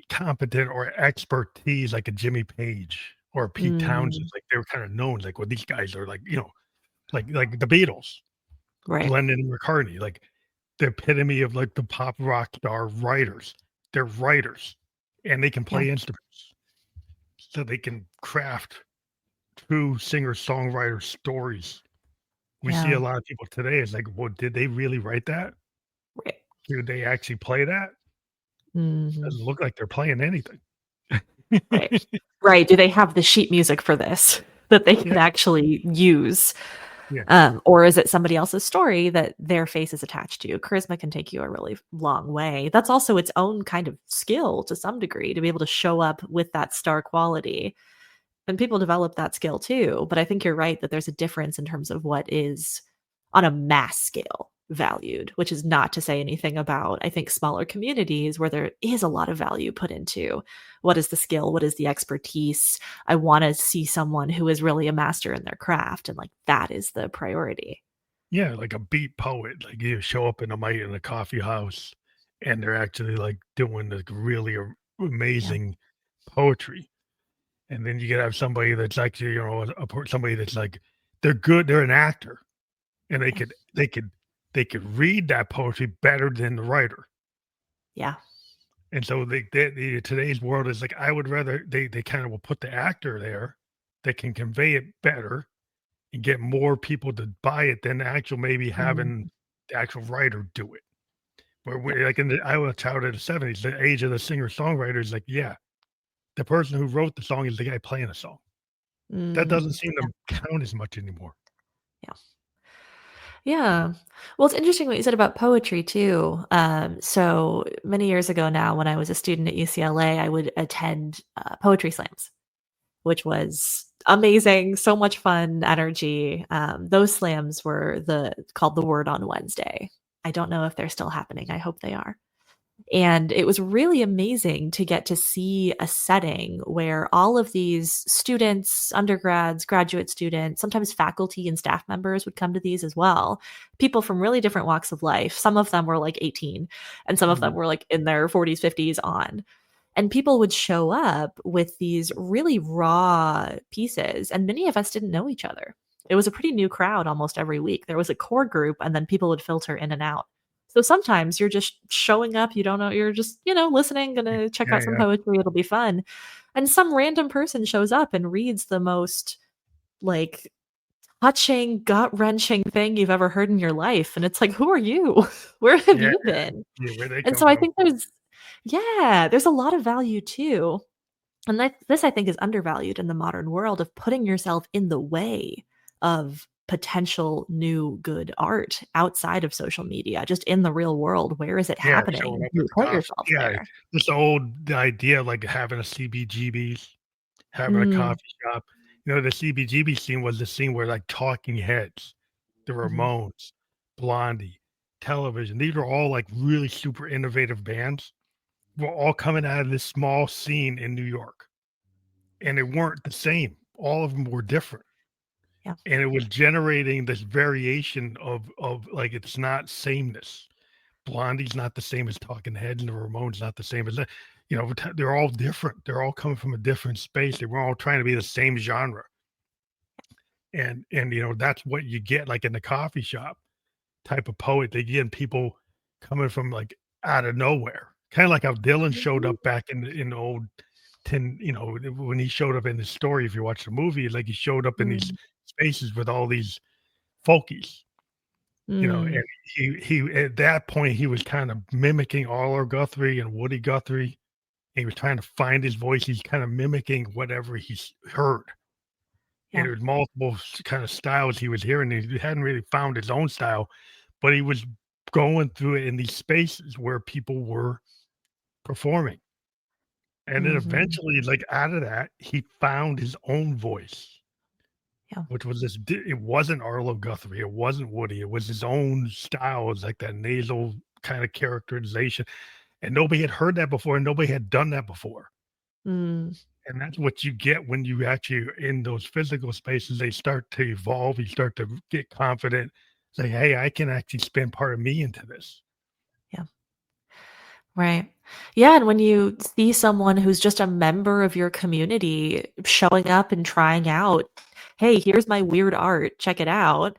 competent or expertise like a Jimmy Page or Pete Townsend. Mm, Like they were kind of known, like well, these guys are like, like the Beatles. right. Lennon and McCartney, like the epitome of like the pop rock star writers. They're writers and they can Yeah. play instruments. So they can craft true singer-songwriter stories. We see a Yeah. lot of people today, it's like, well, did they really write that? Right. Did they actually play that? Hmm. Doesn't look like they're playing anything. Right. Right. Do they have the sheet music for this that they Yeah, can actually use? yeah, Or is it somebody else's story that their face is attached to? Charisma can take you a really long way. That's also its own kind of skill to some degree to be able to show up with that star quality. And people develop that skill too. But I think you're right that there's a difference in terms of what is on a mass scale valued, which is not to say anything about, I think, smaller communities where there is a lot of value put into what is the skill, what is the expertise. I want to see someone who is really a master in their craft. And like that is the priority. yeah, like a beat poet, like you show up in a coffee house and they're actually like doing like really Yeah. amazing poetry. And then you could have somebody that's actually, somebody that's like they're good, they're an actor, and Yeah. they could read that poetry better than the writer. Yeah. And so today's world is like I would rather they kind of will put the actor there that can convey it better and get more people to buy it than actual maybe having Mhm. the actual writer do it. Where Yeah. we like in the I was a child of the 70s, the age of the singer-songwriter is like, yeah, the person who wrote the song is the guy playing the song. That doesn't Mm. seem Yeah. to count as much anymore. Yeah. Yeah. Well, it's interesting what you said about poetry too. So many years ago now, when I was a student at UCLA, I would attend poetry slams, which was amazing. So much fun, energy. Those slams were the called the Word on Wednesday. I don't know if they're still happening. I hope they are. And it was really amazing to get to see a setting where all of these students, undergrads, graduate students, sometimes faculty and staff members would come to these as well. People from really different walks of life. Some of them were like 18, and some of them Mhm. were like in their 40s, 50s on. And people would show up with these really raw pieces, and many of us didn't know each other. It was a pretty new crowd almost every week. There was a core group, and then people would filter in and out. So sometimes you're just showing up, you don't know, you're just, listening, gonna check Yeah, out some yeah. poetry, it'll be fun. And some random person shows up and reads the most like touching, gut-wrenching thing you've ever heard in your life. And it's like, who are you? Where have Yeah, you been? yeah, where'd they And come so I from? think there's a lot of value too. And this I think is undervalued in the modern world of putting yourself in the way of potential new good art outside of social media, just in the real world. Where is it Yeah, showing happening? up at You the put coffee. yourself Yeah, there. this old idea of, like, having a CBGBs, having a Mm, coffee shop. The CBGB scene was the scene where, like, Talking Heads, the mhm, Ramones, Blondie, Television, these were all, like, really super innovative bands, were all coming out of this small scene in New York, and they weren't the same. All of them were different, yeah. and it was generating this variation of, like, it's not sameness. Blondie's not the same as Talking Heads, and the Ramones not the same as that. They're all different. They're all coming from a different space. They were all trying to be the same genre, and that's what you get like in the coffee shop type of poet. They get people coming from like out of nowhere, kind of like how Dylan showed Mhm, up back in the old ten. When he showed up in the story, if you watch the movie, it's like he showed up in these mm, spaces with all these folkies. And mm, he at that point, he was kind of mimicking Oliver Guthrie and Woody Guthrie. And he was trying to find his voice. He's kind of mimicking whatever he's heard. and Yeah. it was multiple kind of styles he was hearing. He hadn't really found his own style, but he was going through it in these spaces where people were performing. And then Mhm. eventually, like, out of that, he found his own voice, Yeah. which was it wasn't Arlo Guthrie, it wasn't Woody, it was his own style. It was like that nasal kind of characterization, and nobody had heard that before, and nobody had done that before. Mm. And that's what you get when you actually are in those physical spaces. They start to evolve, you start to get confident, say, "Hey, I can actually spend part of me into this." Yeah. Right. Yeah, and when you see someone who's just a member of your community showing up and trying out, "Hey, here's my weird art, check it out."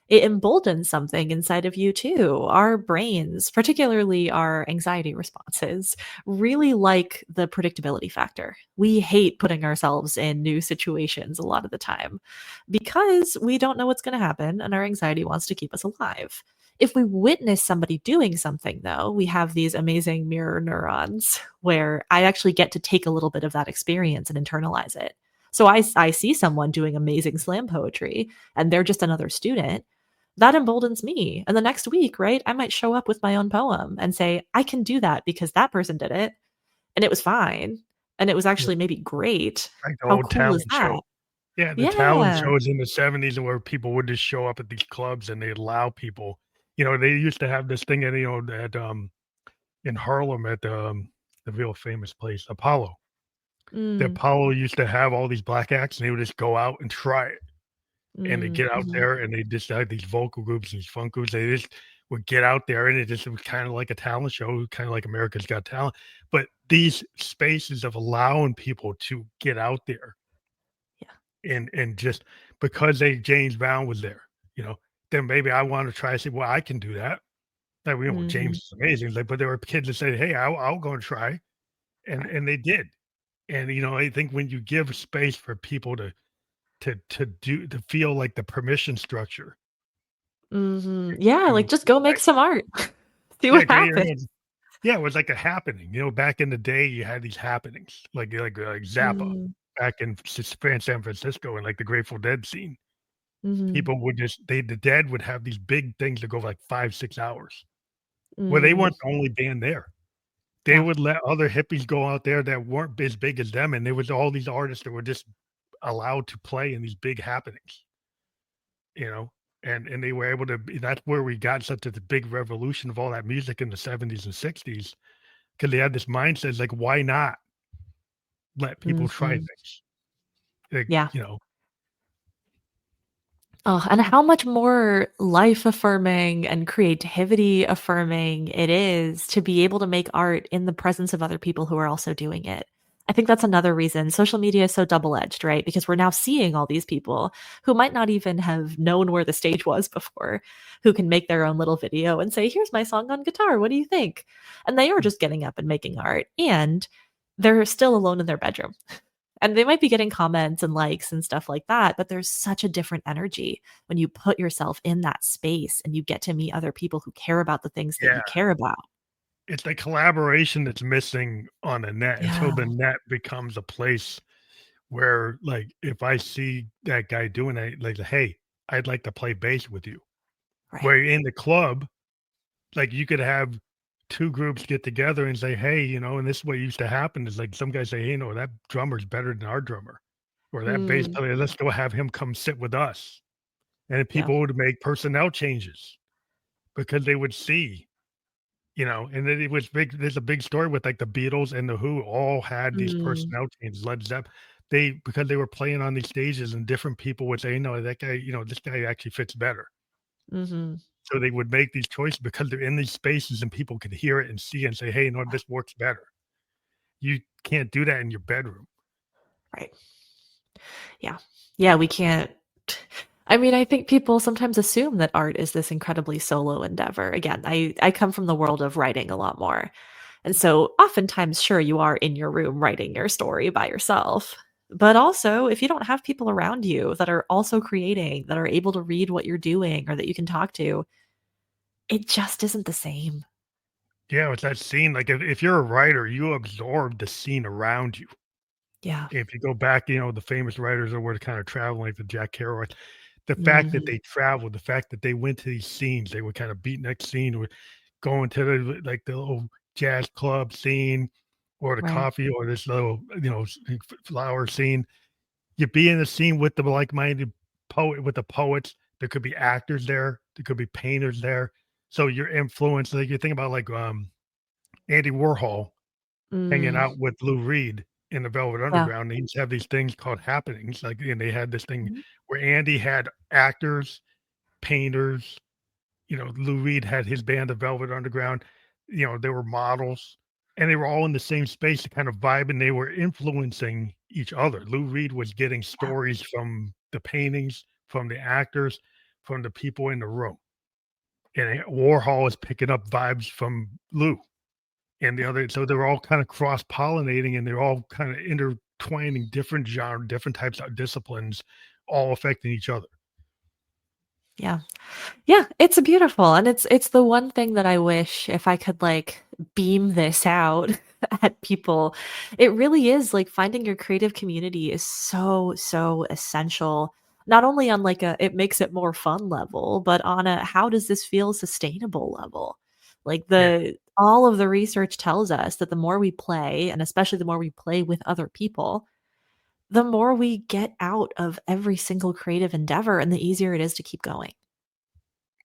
It emboldens something inside of you too. Our brains, particularly our anxiety responses, really like the predictability factor. We hate putting ourselves in new situations a lot of the time because we don't know what's going to happen and our anxiety wants to keep us alive. If we witness somebody doing something, though, we have these amazing mirror neurons where I actually get to take a little bit of that experience and internalize it. So I see someone doing amazing slam poetry and they're just another student. That emboldens me. And the next week, right, I might show up with my own poem and say, I can do that because that person did it and it was fine. And it was Yeah, actually maybe great. like the How old cool is talent that? show. Yeah, the talent Yeah. shows in the '70s where people would just show up at these clubs and they allow people, they used to have this thing at, in Harlem at the real famous place, Apollo. The Mm, Apollo used to have all these black acts and they would just go out and try it. And they get out mhm. there and they just had these vocal groups, these funk groups. They just would get out there and it was kind of like a talent show, kind of like America's Got Talent. But these spaces of allowing people to get out there Yeah. and just because they James Brown was there, you know, then maybe I want to try to say, well, I can do that. Like, James Mhm. is amazing. Like, but there were kids that said, hey, I'll go and try. And Right. and they did. And I think when you give space for people to feel like the permission structure, Mhm. Yeah, you like, just go make like some art. See yeah, what get your happens. hands yeah, it was like a happening. Back in the day, you had these happenings, like Zappa Mm, back in San Francisco and like the Grateful Dead scene. mhm. People would just the Dead would have these big things that go for like 5, 6 hours, where they Mm, weren't the only band there. They yeah. would let other hippies go out there that weren't as big as them, and there was all these artists that were just allowed to play in these big happenings, you know? And they were able to that's where we got such a big revolution of all that music in the '70s and '60s, because they had this mindset, it's like, why not let people try Mhm. things? Like, Yeah. you know Oh, and how much more life affirming and creativity affirming it is to be able to make art in the presence of other people who are also doing it. I think that's another reason social media is so double edged, right? Because we're now seeing all these people who might not even have known where the stage was before, who can make their own little video and say, here's my song on guitar. What do you think? And they are just getting up and making art. And they're still alone in their bedroom. And they might be getting comments and likes and stuff like that, but there's such a different energy when you put yourself in that space and you get to meet other people who care about the things that Yeah. you care about. It's the collaboration that's missing on the net until Yeah, the net becomes a place where, like, if I see that guy doing it, like, "Hey, I'd like to play bass with you." right. Where in the club, like, you could have 2 groups get together and say, "Hey," and this is what used to happen is, like, some guys say, "Hey, no, that drummer's better than our drummer," or "That bass Mm, player, let's go have him come sit with us." And then yeah. people would make personnel changes because they would see, and then it was big there's a big story with, like, the Beatles and The Who all had these Mm, personnel changes, Led Zepp because they were playing on these stages and different people would say, "No, that guy, this guy actually fits better." mhm. So they would make these choices because they're in these spaces and people could hear it and see and say, "Hey, no, this works better." You can't do that in your bedroom. Right. Yeah. Yeah, we can't I mean, I think people sometimes assume that art is this incredibly solo endeavor. Again, I come from the world of writing a lot more. And so oftentimes, sure, you are in your room writing your story by yourself. But also, if you don't have people around you that are also creating, that are able to read what you're doing or that you can talk to, it just isn't the same. Yeah, it's that scene, like, if you're a writer, you absorb the scene around you. Yeah. If you go back, the famous writers that were kind of traveling, like the Jack Kerouac, the fact that Mhm. they traveled, the fact that they went to these scenes, they would kind of beatnik scene, or going to the little jazz club scene, or the Right. coffee, or this little, flower scene. You be in the scene with the like-minded poet, with the poets. There could be actors there. There could be painters there. So your influence, like you think about like Andy Warhol hanging Mm. out with Lou Reed in the Velvet Yeah. Underground. They used to have these things called happenings. Like, and they had this thing Mhm. where Andy had actors, painters. Lou Reed had his band, the Velvet Underground. They were models, and they were all in the same space to kind of vibe, and they were influencing each other. Lou Reed was getting Yeah. stories from the paintings, from the actors, from the people in the room, and Warhol was picking up vibes from Lou and the Yeah. other. So they're all kind of cross pollinating, and they're all kind of intertwining different genre, different types of disciplines, all affecting each other. Yeah. Yeah, it's beautiful, and it's the one thing that I wish if I could, like, beam this out at people. It really is, like, finding your creative community is so, so essential, not only on, like, a it makes it more fun level, but on a how does this feel sustainable level. Like, Yeah, the all of the research tells us that the more we play, and especially the more we play with other people, the more we get out of every single creative endeavor and the easier it is to keep going.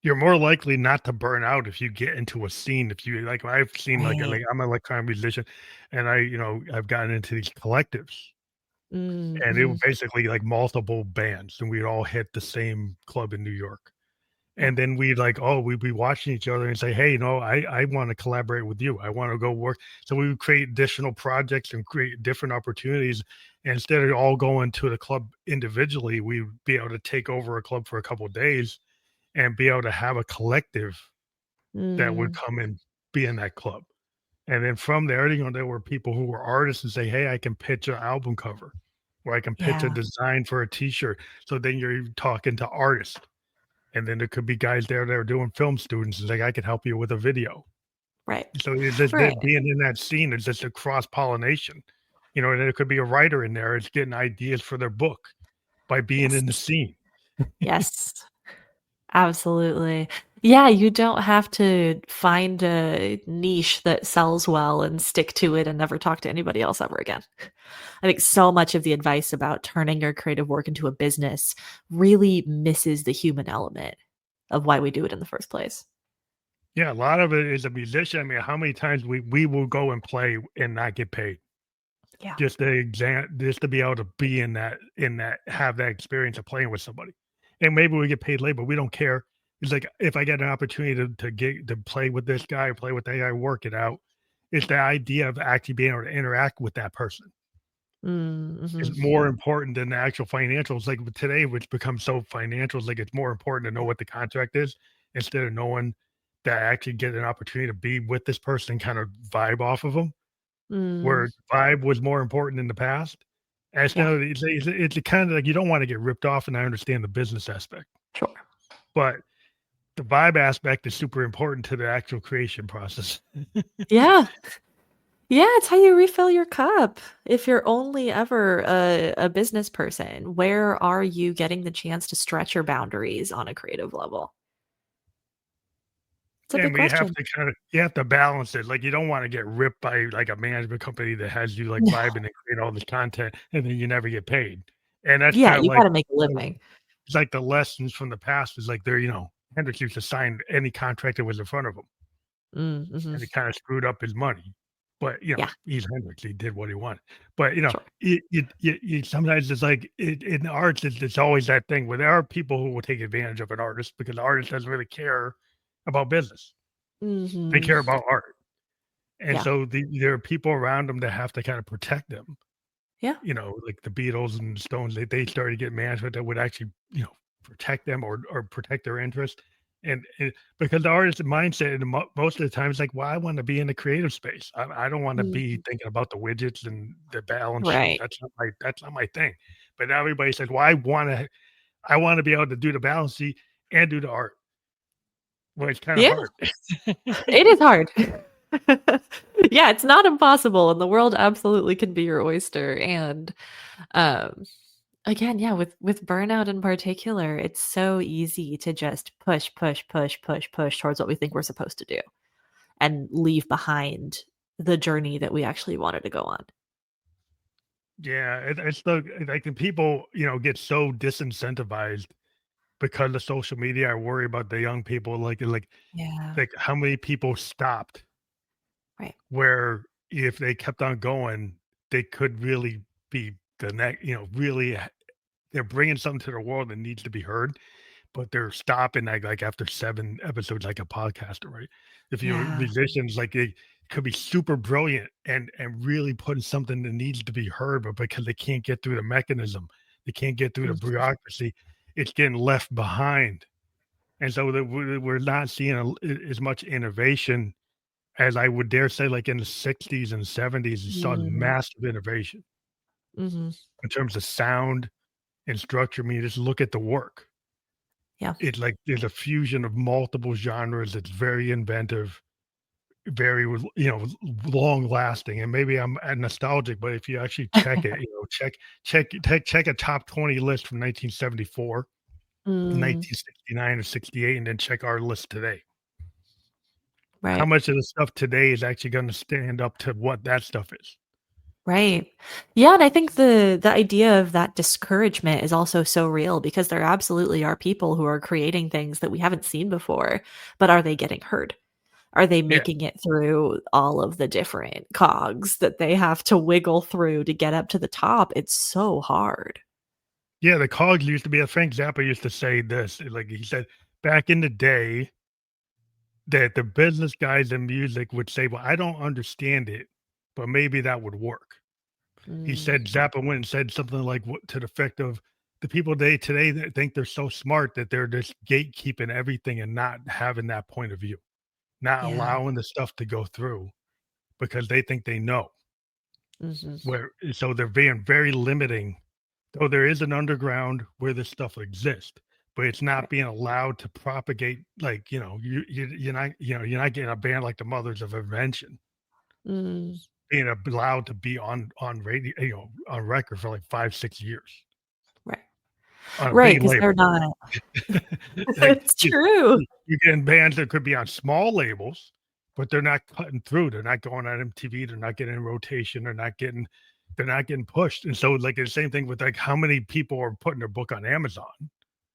you're more likely not to burn out if you get into a scene. If you like, I've seen Right. like I'm an electronic musician, and I've gotten into these collectives, Mm, and it was mhm. basically like multiple bands, and we'd all hit the same club in New York. Yeah. And then we'd be watching each other and say, "Hey, I wanna collaborate with you. I wanna go work." So we would create additional projects and create different opportunities. And instead of all going to the club individually, we'd be able to take over a club for a couple of days and be able to have a collective that would Mm, come and be in that club. And then from there, there were people who were artists and say, "Hey, I can pitch an album cover, or I can pitch a yeah, design for a T-shirt." So then you're talking to artists. And then there could be guys there that are doing film students. It's like, "I can help you with a video." right, So it's just right, that being in that scene is just a cross pollination, and there could be a writer in there. It's getting ideas for their book by being yes, in the scene. yes, absolutely. Yeah, you don't have to find a niche that sells well and stick to it and never talk to anybody else ever again. I think so much of the advice about turning your creative work into a business really misses the human element of why we do it in the first place. Yeah, a lot of it is a musician. I mean, how many times we will go and play and not get paid Yeah. just to be able to be in that have that experience of playing with somebody, and maybe we get paid later, but we don't care. It's like if I get an opportunity to play with this guy or play with that guy, work it out. It's the idea of actually being able to interact with that person Mm, is mhm. more important than the actual financials. Like with today, which becomes so financials, like it's more important to know Yeah. what the contract is instead of knowing that I actually get an opportunity to be with this person, kind of vibe off of them, Mm, where vibe was more important in the past. And it's yeah, now it's kind of like you don't want to get ripped off, and I understand the business aspect, sure. but the vibe aspect is super important to the actual creation process. Yeah. Yeah, it's how you refill your cup. If you're only ever a business person, where are you getting the chance to stretch your boundaries on a creative level? It's a big And we have question. to you have to balance it. Like, you don't wanna get ripped by, like, a management company that has you, like, No. vibing and create all this content, and then you never get paid. And that's Yeah, kinda you like gotta make a living. it's like the lessons from the past is like Hendrix used to sign any contract that was in front of him, Mm, and mhm. it kinda screwed up his money. But, Yeah, he's Hendrix, he did what he wanted. But, sure. you sometimes it's like in the arts, it's always that thing where there are people who will take advantage of an artist because the artist doesn't really care about business. They Mhm. care about art. And Yeah. so there are people around them that have to kind of protect them, Yeah. like the Beatles and the Stones, they started to get management that would actually, protect them or protect their interest. And because the artist mindset and most of the time is like, well, I want to be in the creative space. I don't want to be Mhm. thinking about the widgets and the balance sheet. Right. That's not my thing. But now everybody says, well, I want to be able to do the balance sheet and do the art. Well, it's kind of Yeah, hard. it is hard. Yeah, it's not impossible, and the world absolutely can be your oyster. And um, again, yeah, with burnout in particular, it's so easy to just push, push, push, push, push towards what we think we're supposed to do, and leave behind the journey that we actually wanted to go on. Yeah, it's the like the people, get so disincentivized because of social media. I worry about the young people, Yeah, like how many people stopped right. where if they kept on going, they could really be the next, really they're bringing something to the world that needs to be heard, but they're stopping like after 7 episodes like a podcaster, right? If you're Yeah. musicians, like, they could be super brilliant and really putting something that needs to be heard, but because they can't get through the mechanism, they can't get through the Mm, bureaucracy, it's getting left behind, and so that we're not seeing as much innovation as I would dare say, like, in the '60s and '70s, you saw mm, massive innovation mhm. in terms of sound and structure. I mean, just look at the work. Yeah. It's like there's a fusion of multiple genres. It's very inventive, very, long lasting. And maybe I'm nostalgic, but if you actually check it, check a top 20 list from 1974, Mm, 1969, or 68, and then check our list today. How right. much of the stuff today is actually going to stand up to what that stuff is? Right. Yeah, and I think the idea of that discouragement is also so real because there absolutely are people who are creating things that we haven't seen before, but are they getting heard? Are they Yeah. making it through all of the different cogs that they have to wiggle through to get up to the top? It's so hard. Yeah, the cogs used to be Frank Zappa used to say this, like, he said, back in the day, that the business guys in music would say, "Well, I don't understand it, but maybe that would work." He Mm, said Zappa went and said something like what to the effect of, "The people they today that think they're so smart that they're just gatekeeping everything and not having that point of view, not yeah. allowing the stuff to go through because they think they know." Mhm. Where so they're being very limiting. Though there is an underground where this stuff exists, but it's not Right. being allowed to propagate. Like, you're not getting a band like the Mothers of Invention Mm, being allowed to be on radio, on record for like 5, 6 years right. on a Right, big because 'cause they're label. not. Like, It's true. you're getting bands that could be on small labels, but they're not cutting through. They're not going on MTV. They're not getting in rotation. They're not getting pushed. And so, like, the same thing with like how many people are putting their book on Amazon.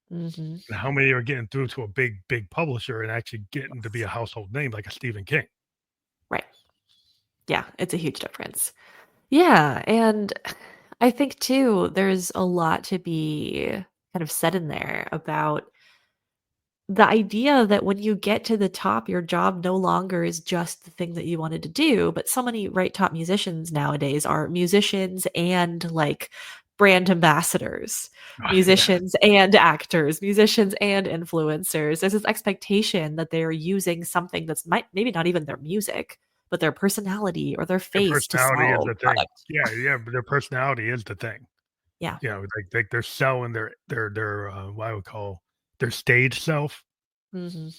Mhm. And how many are getting through to a big publisher and actually getting to be a household name like a Stephen King? Right. Yeah, it's a huge difference. Yeah, and I think too, there's a lot to be kind of said in there about the idea that when you get to the top, your job no longer is just the thing that you wanted to do. But so many right top musicians nowadays are musicians and like brand ambassadors, Oh, yeah, musicians and actors, musicians and influencers. There's this expectation that they're using something that's might maybe not even their music, but their personality or their their face to personality is sell the thing. product. Yeah, yeah, but their personality is the thing. Yeah. Like they're selling what I would call their stage self. Mhm.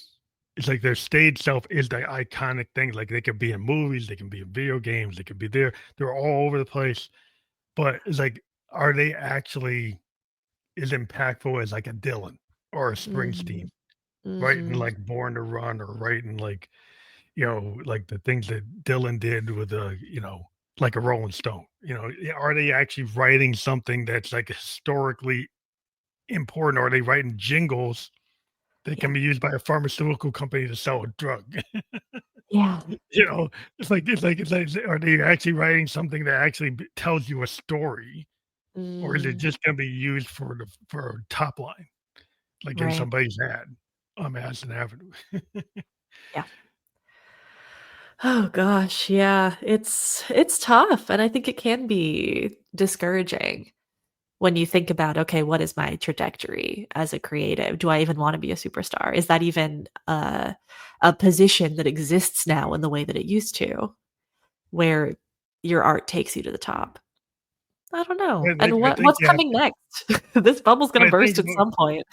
It's like their stage self is the iconic thing. Like they could be in movies, they can be in video games, they could be there. They're all over the place. But it's like, are they actually as impactful as like a Dylan or a Springsteen, Mhm. writing Mhm. like Born to Run, or writing like, like the things that Dylan did with like a Rolling Stone. Are they actually writing something that's like historically important, or are they writing jingles that Yeah. can be used by a pharmaceutical company to sell a drug? Yeah. It's like, are they actually writing something that actually tells you a story, or is it Mm, just going to be used for top line, like in right. somebody's ad on Madison Avenue? Yeah. Oh gosh, yeah. It's tough, and I think it can be discouraging when you think about, okay, what is my trajectory as a creative? Do I even want to be a superstar? Is that even a position that exists now in the way that it used to, where your art takes you to the top? I don't know. I And think I think what's you have coming next? This bubble's but gonna I think burst at some point.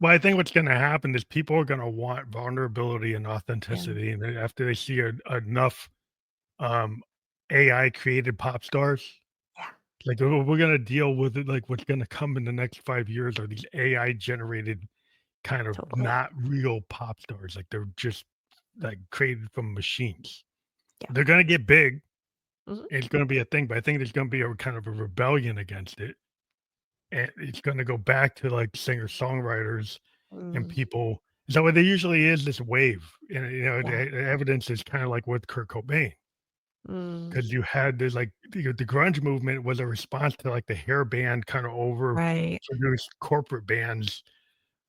Well, I think what's gonna happen is people are gonna want vulnerability and Yeah. authenticity, and then after they see enough, um, AI created pop stars, Yeah. like, we're gonna deal with it, like, what's gonna come in the next 5 years are these AI generated kind of Totally. not real pop stars, like, they're just, like, created from machines. Yeah. They're gonna get big, Mhm. it's gonna be a thing, but I think there's gonna be a kind of a rebellion against it, and it's gonna go back to, like, singer-songwriters and Mm. people. So there usually is this wave, and, Yeah. the evidence is kinda like with Kurt Cobain, Mm. because you had this, like, the grunge movement was a response to, like, the hair band kinda Right. overproduced corporate bands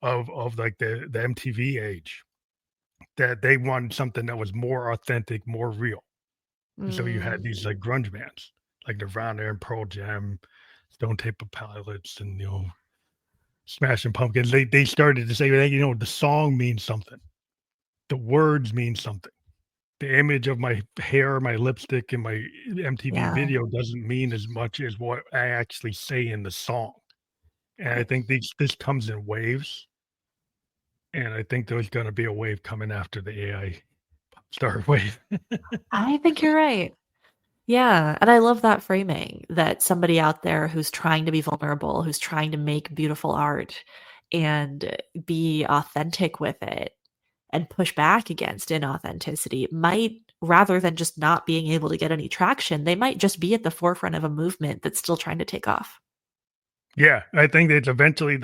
of, like, the MTV age, that they wanted something that was more authentic, more real, and so you had Mm. these, like, grunge bands, like Nirvana and Pearl Jam, Stone Temple Pilots, and, Smashing Pumpkins. They started to say, "Hey, the song means something. The words mean something. The image of my hair, my lipstick, and my MTV Yeah. video doesn't mean as much as what I actually say in the song." And I Right. think this comes in waves, and I think there's gonna be a wave coming after the AI star wave. I think you're right. Yeah, and I love that framing that somebody out there who's trying to be vulnerable, who's trying to make beautiful art and be authentic with it and push back against inauthenticity might, rather than just not being able to get any traction, they might just be at the forefront of a movement that's still trying to take off. Yeah, I think that eventually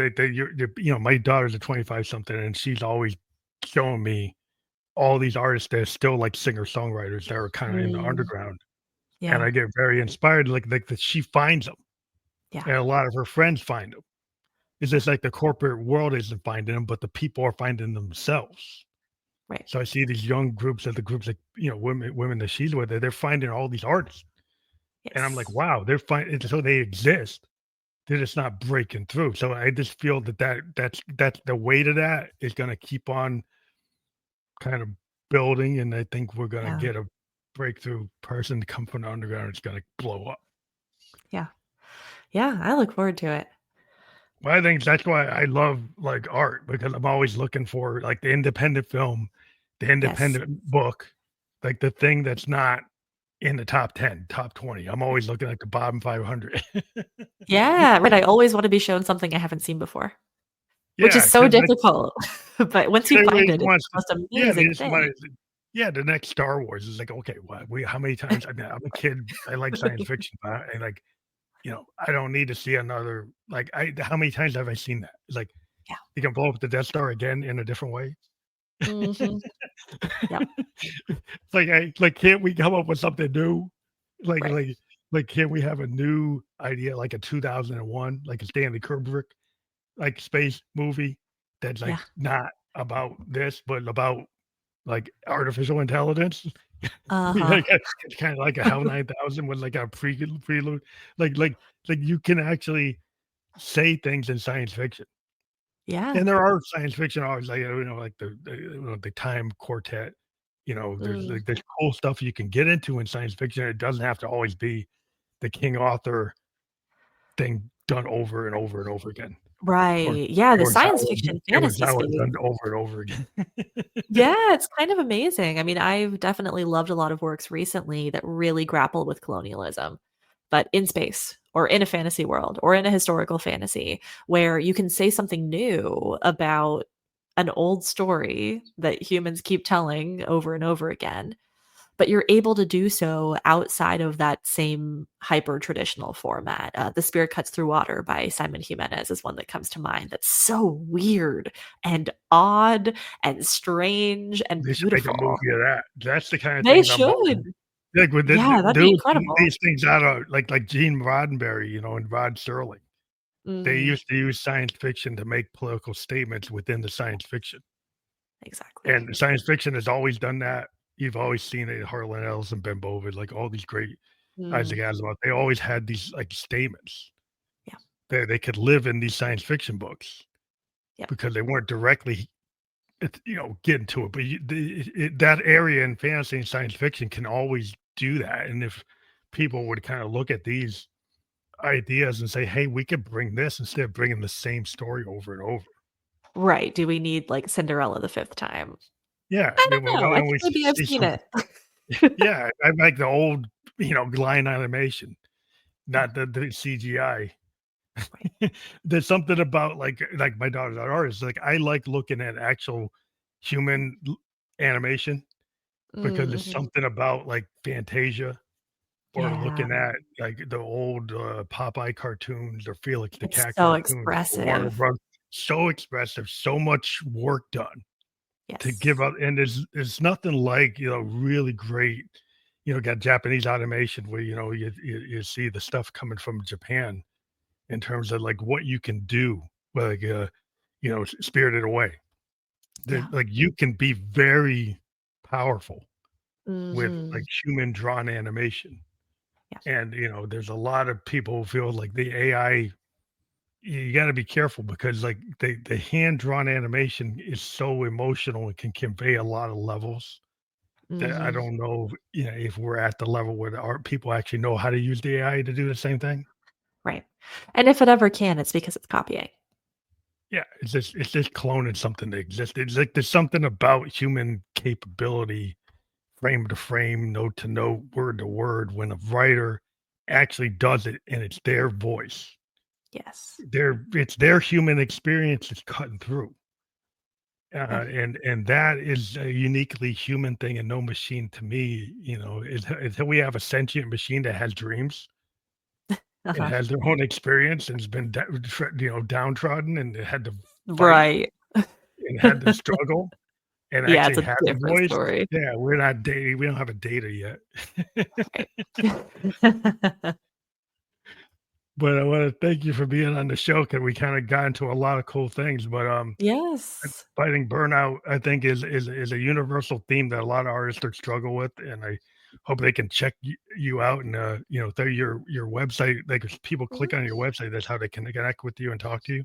my daughter's a 25 something, and she's always showing me all these artists that are still, like, singer-songwriters that are kinda in the Mm, underground, and yeah, I get very inspired, like, that she finds them, yeah, and a lot of her friends find them. It's yeah, just like the corporate world isn't finding them, but the people are finding themselves. right. So I see these young groups, and the groups, like, women that she's with, they're finding all these artists, and I'm like, Yes. "Wow, they're finding, so they exist. They're just not breaking through." So I just feel that's the weight of that is gonna keep on kind of building, and I think we're gonna Yeah, get a breakthrough person to come from the underground. It's gonna blow up. yeah, yeah, I look forward to it. Well, I think that's why I love, like, art, because I'm always looking for, like, the independent film, the Yes. independent book, like, the thing that's not in the top 10, top 20. I'm Yeah. always looking at the bottom 500. Yeah, right, I always wanna be shown something I haven't seen before, which is Yeah, so 'cause that's difficult, but once you everybody find it, just it's wants the to. most Yeah, they amazing just thing. want yeah, the next Star Wars is like, okay, what how many times I'm a kid, I like science fiction, and, like, I don't need to see another, like, I how many times have I seen that? It's like, Yeah. you can blow up the Death Star again in a different way. Mhm. Yep. It's like, can't we come up with something new? Like Right. like can't we have a new idea, like a 2001, like a Stanley Kubrick, like, space movie that's, Yeah. like, not about this, but about, like, artificial intelligence? Uh-huh. Yeah, it's kinda like a HAL 9000 with, like, a prelude. Like like you can actually say things in science fiction. Yeah. And there are science fiction authors, like, like the Time Quartet, Mm. there's cool stuff you can get into in science fiction. It doesn't have to always be the king author thing done over and over and over again, or Right. Yeah, the science fiction fantasy Kurosawa space. done over and over again. Yeah, it's kind of amazing. I mean, I've definitely loved a lot of works recently that really grapple with colonialism, but in space or in a fantasy world or in a historical fantasy where you can say something new about an old story that humans keep telling over and over again, but you're able to do so outside of that same hyper traditional format. The Spirit Cuts Through Water by Simon Jimenez is one that comes to mind. That's so weird and odd and strange and They should make a beautiful. movie of that. That's the kind of They things I'm should. watching. Like, with the Yeah, that'd be dudes incredible. these things out of, like Gene Roddenberry, and Rod Serling. They Mm, used to use science fiction to make political statements within the science fiction, exactly. and science fiction has always done that. You've always seen it, Harlan Ellison, Ben Bovin, like, all these great, Isaac Mm, Asimov, they always had these, like, statements. yeah, They could live in these science fiction books yep. because they weren't directly, getting to it, but that area in fantasy and science fiction can always do that, and if people would kinda look at these ideas and say, "Hey, we could bring this instead of bringing the same story over and over." Right. Do we need like Cinderella the fifth time? Yeah, I yeah, don't we know. I think always maybe I've see seen something. it. Yeah, I like the old, line animation, not the CGI. Right. There's something about, like my daughter's an artist, like, I like looking at actual human l animation because there's Mm-hmm. something about, like, Fantasia or Yeah. looking at, like, the old, Popeye cartoons or Felix the It's Cat so cartoons or Warner expressive. Bros. So expressive, so much work done to give Yes. up, and there's nothing like, really great, got Japanese automation where, you see the stuff coming from Japan in terms of, like, what you can do, like, Spirited Away. Yeah. Like, you can be very powerful with, like, Mhm. human drawn animation, Yeah. and, there's a lot of people who feel like the AI you gotta be careful because, like, the hand drawn animation is so emotional and can convey a lot of levels that I Mhm. don't know, if we're at the level where the art people actually know how to use the AI to do the same thing. Right. And if it ever can, it's because it's copying. Yeah, it's just cloning something that exists. It's like there's something about human capability, frame to frame, note to note, word to word, when a writer actually does it and it's their voice. Yes. It's their human experience that's cutting through. Yeah. And that is a uniquely human thing and no machine to me, is that we have a sentient machine that has dreams and Uh-huh. has their own experience and has been downtrodden and had to fight Right. and had to struggle and Yeah, it's actually a has a different voice. story. Yeah, we're not dating. We don't have a data yet. Right. But I wanna thank you for being on the show because we kinda got into a lot of cool things, but, Yes. fighting burnout, I think, is a universal theme that a lot of artists are struggle with, and I hope they can check you out and, through your website, like, if people Mhm. click on your website, that's how they can connect with you and talk to you.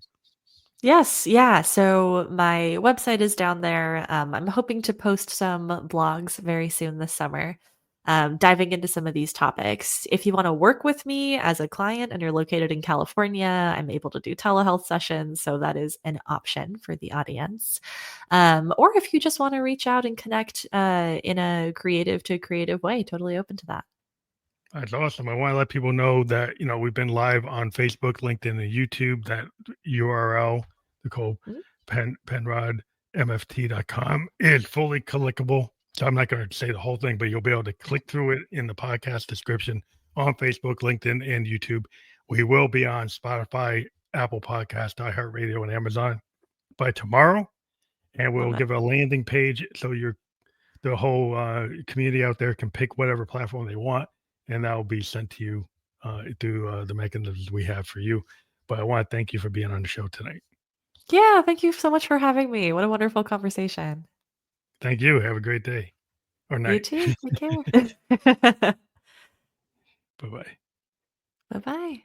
Yes, yeah. So my website is down there. I'm hoping to post some blogs very soon this summer, diving into some of these topics. If you want to work with me as a client and you're located in California, I'm able to do telehealth sessions. So that is an option for the audience. Or if you just want to reach out and connect in a creative to creative way, totally open to that. That's awesome. I wanna let people know that, we've been live on Facebook, LinkedIn, and YouTube. That URL, Nicole Mhm. Penrod, MFT.com, is fully clickable. So I'm not gonna say the whole thing, but you'll be able to click through it in the podcast description on Facebook, LinkedIn, and YouTube. We will be on Spotify, Apple Podcast, iHeartRadio, and Amazon by tomorrow, and Love we'll it. give a landing page so the whole community out there can pick whatever platform they want, and that will be sent to you through the mechanisms we have for you. But I want to thank you for being on the show tonight. Yeah, thank you so much for having me. What a wonderful conversation. Thank you. Have a great day or You night. too. Take care. Bye bye. Bye bye.